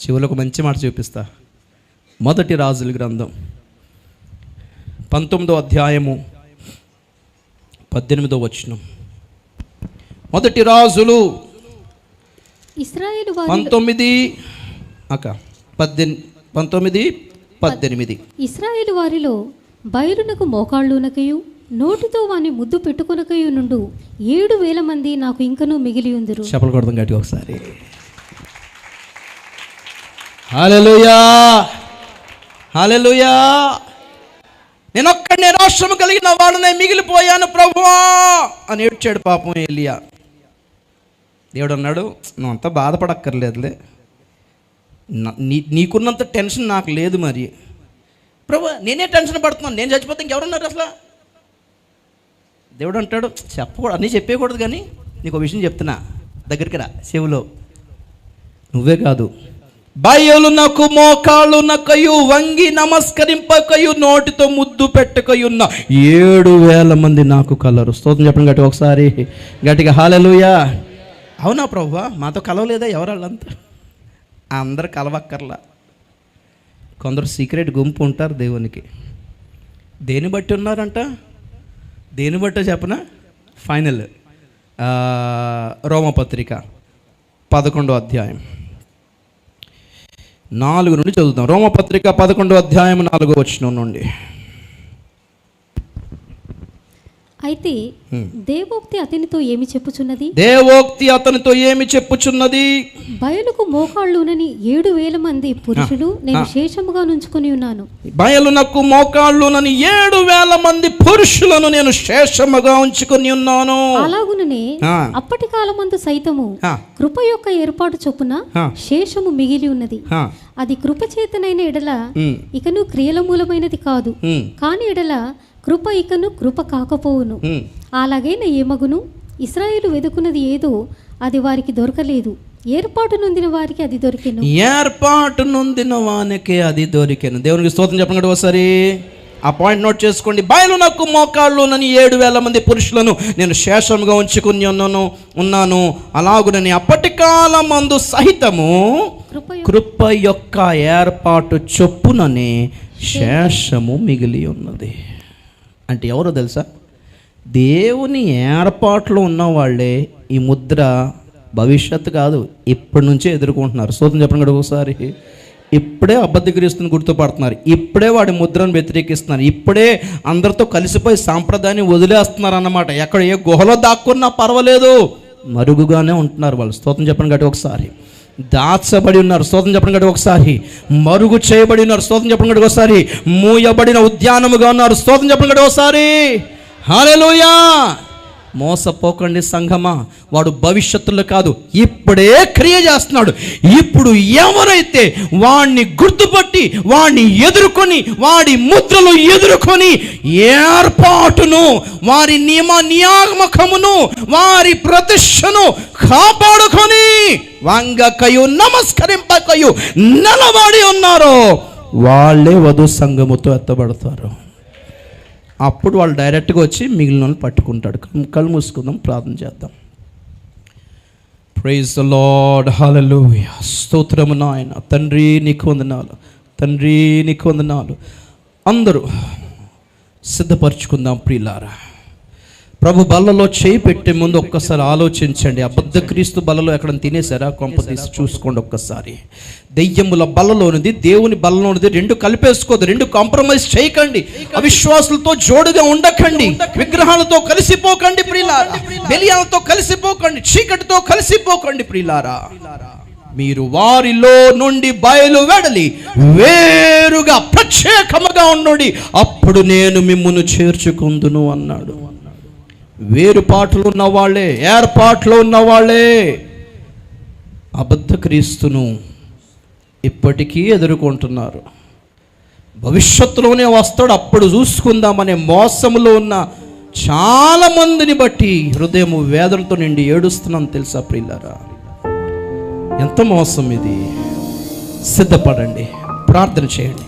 చివరికి ఒక మంచి మాట చూపిస్తా. మొదటి రాజుల గ్రంథం 19వ అధ్యాయము 18వ వచనం. మొదటి రాజులు 19:18. ఇశ్రాయేలు వారిలో బయలునకు మోకాళ్ళునకయు నోటితో వాని ముద్దు పెట్టుకొనకయు నుండు 7,000 మంది నాకు ఇంకనూ మిగిలి ఉందురు. చెప్పలు కొడదాం గట్టి ఒకసారి. హల్లెలూయా, హల్లెలూయా. నేను ఒక్క నిరాశ్రమ కలిగిన వాడునే మిగిలిపోయాను ప్రభువా అని ఏడ్చాడు పాపం ఎలియా. దేవుడు అన్నాడు, నువ్వు అంతా బాధపడక్కర్లేదులే, నీకున్నంత టెన్షన్ నాకు లేదు. మరి ప్రభు నేనే టెన్షన్ పడుతున్నాను, నేను చచ్చిపోతే ఇంకెవరున్నారు అసలు? దేవుడు అంటాడు, చెప్పకూడదు, అన్నీ చెప్పేయకూడదు, కానీ నీకు ఒక విషయం చెప్తున్నా, దగ్గరికి రా, చెవులో. నువ్వే కాదు, బయలునకు మోకాళ్ళునకయు వంగి నమస్కరింపకయు నోటితో ముద్దు పెట్టుకయున్న 7,000 మంది నాకు కలరు. స్తోత్రం చెప్పండి గట్టి ఒకసారి, గట్టిగా హల్లెలూయా. అవునా ప్రభువా, మాతో కలవలేదా ఎవరు వాళ్ళంతా? అందరు కలవక్కర్లా. కొందరు సీక్రెట్ గుంపు ఉంటారు దేవునికి. దేని బట్టి ఉన్నారంట? దేని బట్టో చెప్పనా? ఫైనల్ రోమపత్రిక 11వ అధ్యాయం 4 నుండి చదువుతాం. రోమపత్రిక 11వ అధ్యాయం 4వ వచనం నుండి. అయితే దేవోక్తి అతనితో ఏమి చెప్పుచున్నది? దేవోక్తి అతనితో ఏమి చెప్పుచున్నది? బయలుకు మోకాళ్ళునని 7,000 మంది పురుషులు నేను శేషముగా నుంచుకొని ఉన్నాను. బయలునకు మోకాళ్ళునని 7,000 మంది పురుషులను నేను శేషముగా ఉంచుకొని ఉన్నాను. అలాగుననే అప్పటి కాలమందు సైతము కృప యొక్క ఏర్పాటు చొప్పున శేషము మిగిలి ఉన్నది. అది కృప చేతనైన ఎడల ఇకను క్రియల మూలమైనది కాదు, కాని ఎడల కృప ఇకను కృప కాకపోవును. అలాగైనా ఏమగును? ఇశ్రాయేలు వెదుకున్నది ఏదో అది వారికి దొరకలేదు, ఏర్పాటు నొందిన వారికి అది దొరికెను. ఏర్పాటు నొందిన వానికి అది దొరికెను. దేవునికి స్తోత్రం చెప్పండి ఒకసారి. ఆ పాయింట్ నోట్ చేసుకోండి. బయలు నాకు మోకాళ్ళునని 7,000 మంది పురుషులను నేను శేషంగా ఉంచుకుని ఉన్నాను. అలాగునని అప్పటి కాలమందు సహితము కృప యొక్క ఏర్పాటు చొప్పుననే శేషము మిగిలి ఉన్నది. అంటే ఎవరో తెలుసా? దేవుని ఏర్పాట్లో ఉన్నవాళ్లే ఈ ముద్ర భవిష్యత్తు కాదు, ఇప్పటి నుంచే ఎదుర్కొంటున్నారు. స్తోత్రం చెప్పండి కదా ఒకసారి. ఇప్పుడే అబద్ధక్రీస్తుని గుర్తుపడుతున్నారు, ఇప్పుడే వాడి ముద్రను వ్యతిరేకిస్తున్నారు, ఇప్పుడే అందరితో కలిసిపోయి సాంప్రదాయాన్ని వదిలేస్తున్నారు అన్నమాట. ఎక్కడ ఏ గుహలో దాక్కున్నా పర్వాలేదు, మరుగుగానే ఉంటున్నారు వాళ్ళు. స్తోత్రం చెప్పండి గట్టి ఒకసారి. దాచబడి ఉన్నారు. స్తోత్రం చెప్పండి గట్టి ఒకసారి. మరుగు చేయబడి ఉన్నారు. స్తోత్రం చెప్పండి గట్టి ఒకసారి. మూయబడిన ఉద్యానముగా ఉన్నారు. స్తోత్రం చెప్పండి గట్టి ఒకసారి. హల్లెలూయా. మోసపోకండి సంఘమా. వాడు భవిష్యత్తులో కాదు, ఇప్పుడే క్రియ చేస్తున్నాడు. ఇప్పుడు ఎవరైతే వాడిని గుర్తుపట్టి వాడిని ఎదుర్కొని వాడి ముద్రలు ఎదుర్కొని ఏర్పాటును, వారి నియామకమును, వారి ప్రతిష్టను కాపాడుకొని వంగకయు నమస్కరింపకయు నిలబడి ఉన్నారో వాళ్ళే వధు సంఘముతో ఎత్తబడతారు. అప్పుడు వాళ్ళు డైరెక్ట్గా వచ్చి మిగిలిన వాళ్ళు పట్టుకుంటాడు. కళ్ళు మూసుకుందాం, ప్రార్థన చేద్దాం. Praise the Lord. హల్లెలూయా. స్తోత్రము నాయన. తండ్రి నీకు వందనాలు, తండ్రి నీకు వందనాలు. అందరూ సిద్ధపరచుకుందాం ప్రియులారా. ప్రభు బల్లలో చేయి పెట్టే ముందు ఒక్కసారి ఆలోచించండి. అబద్ధ క్రీస్తు బల్లలో ఎక్కడ తినేసారా? కొంప తీసి చూసుకోండి ఒక్కసారి. దెయ్యముల బల్లలోనిది, దేవుని బల్లలోనిది రెండు కలిపేసుకోదు, రెండు కాంప్రమైజ్ చేయకండి. అవిశ్వాసులతో జోడుగా ఉండకండి, విగ్రహాలతో కలిసిపోకండి ప్రియులారా, బెలియాలతో కలిసిపోకండి, చీకటితో కలిసిపోకండి ప్రియులారా. మీరు వారిలో నుండి బయలు వెడలి వేరుగా ప్రత్యేకముగా ఉండండి, అప్పుడు నేను మిమ్మును చేర్చుకుందును అన్నాడు. వేరుపాట్లు ఉన్నవాళ్లే, ఏర్పాట్లు ఉన్నవాళ్లే అబద్ధ క్రీస్తును ఇప్పటికీ ఎదుర్కొంటున్నారు. భవిష్యత్తులోనే వస్తాడు, అప్పుడు చూసుకుందామనే మోసములో ఉన్న చాలామందిని బట్టి హృదయం వేదనతో నిండి ఏడుస్తున్నాం తెలుసా ప్రియులారా. ఎంత మోసం ఇది. సిద్ధపడండి, ప్రార్థన చేయండి.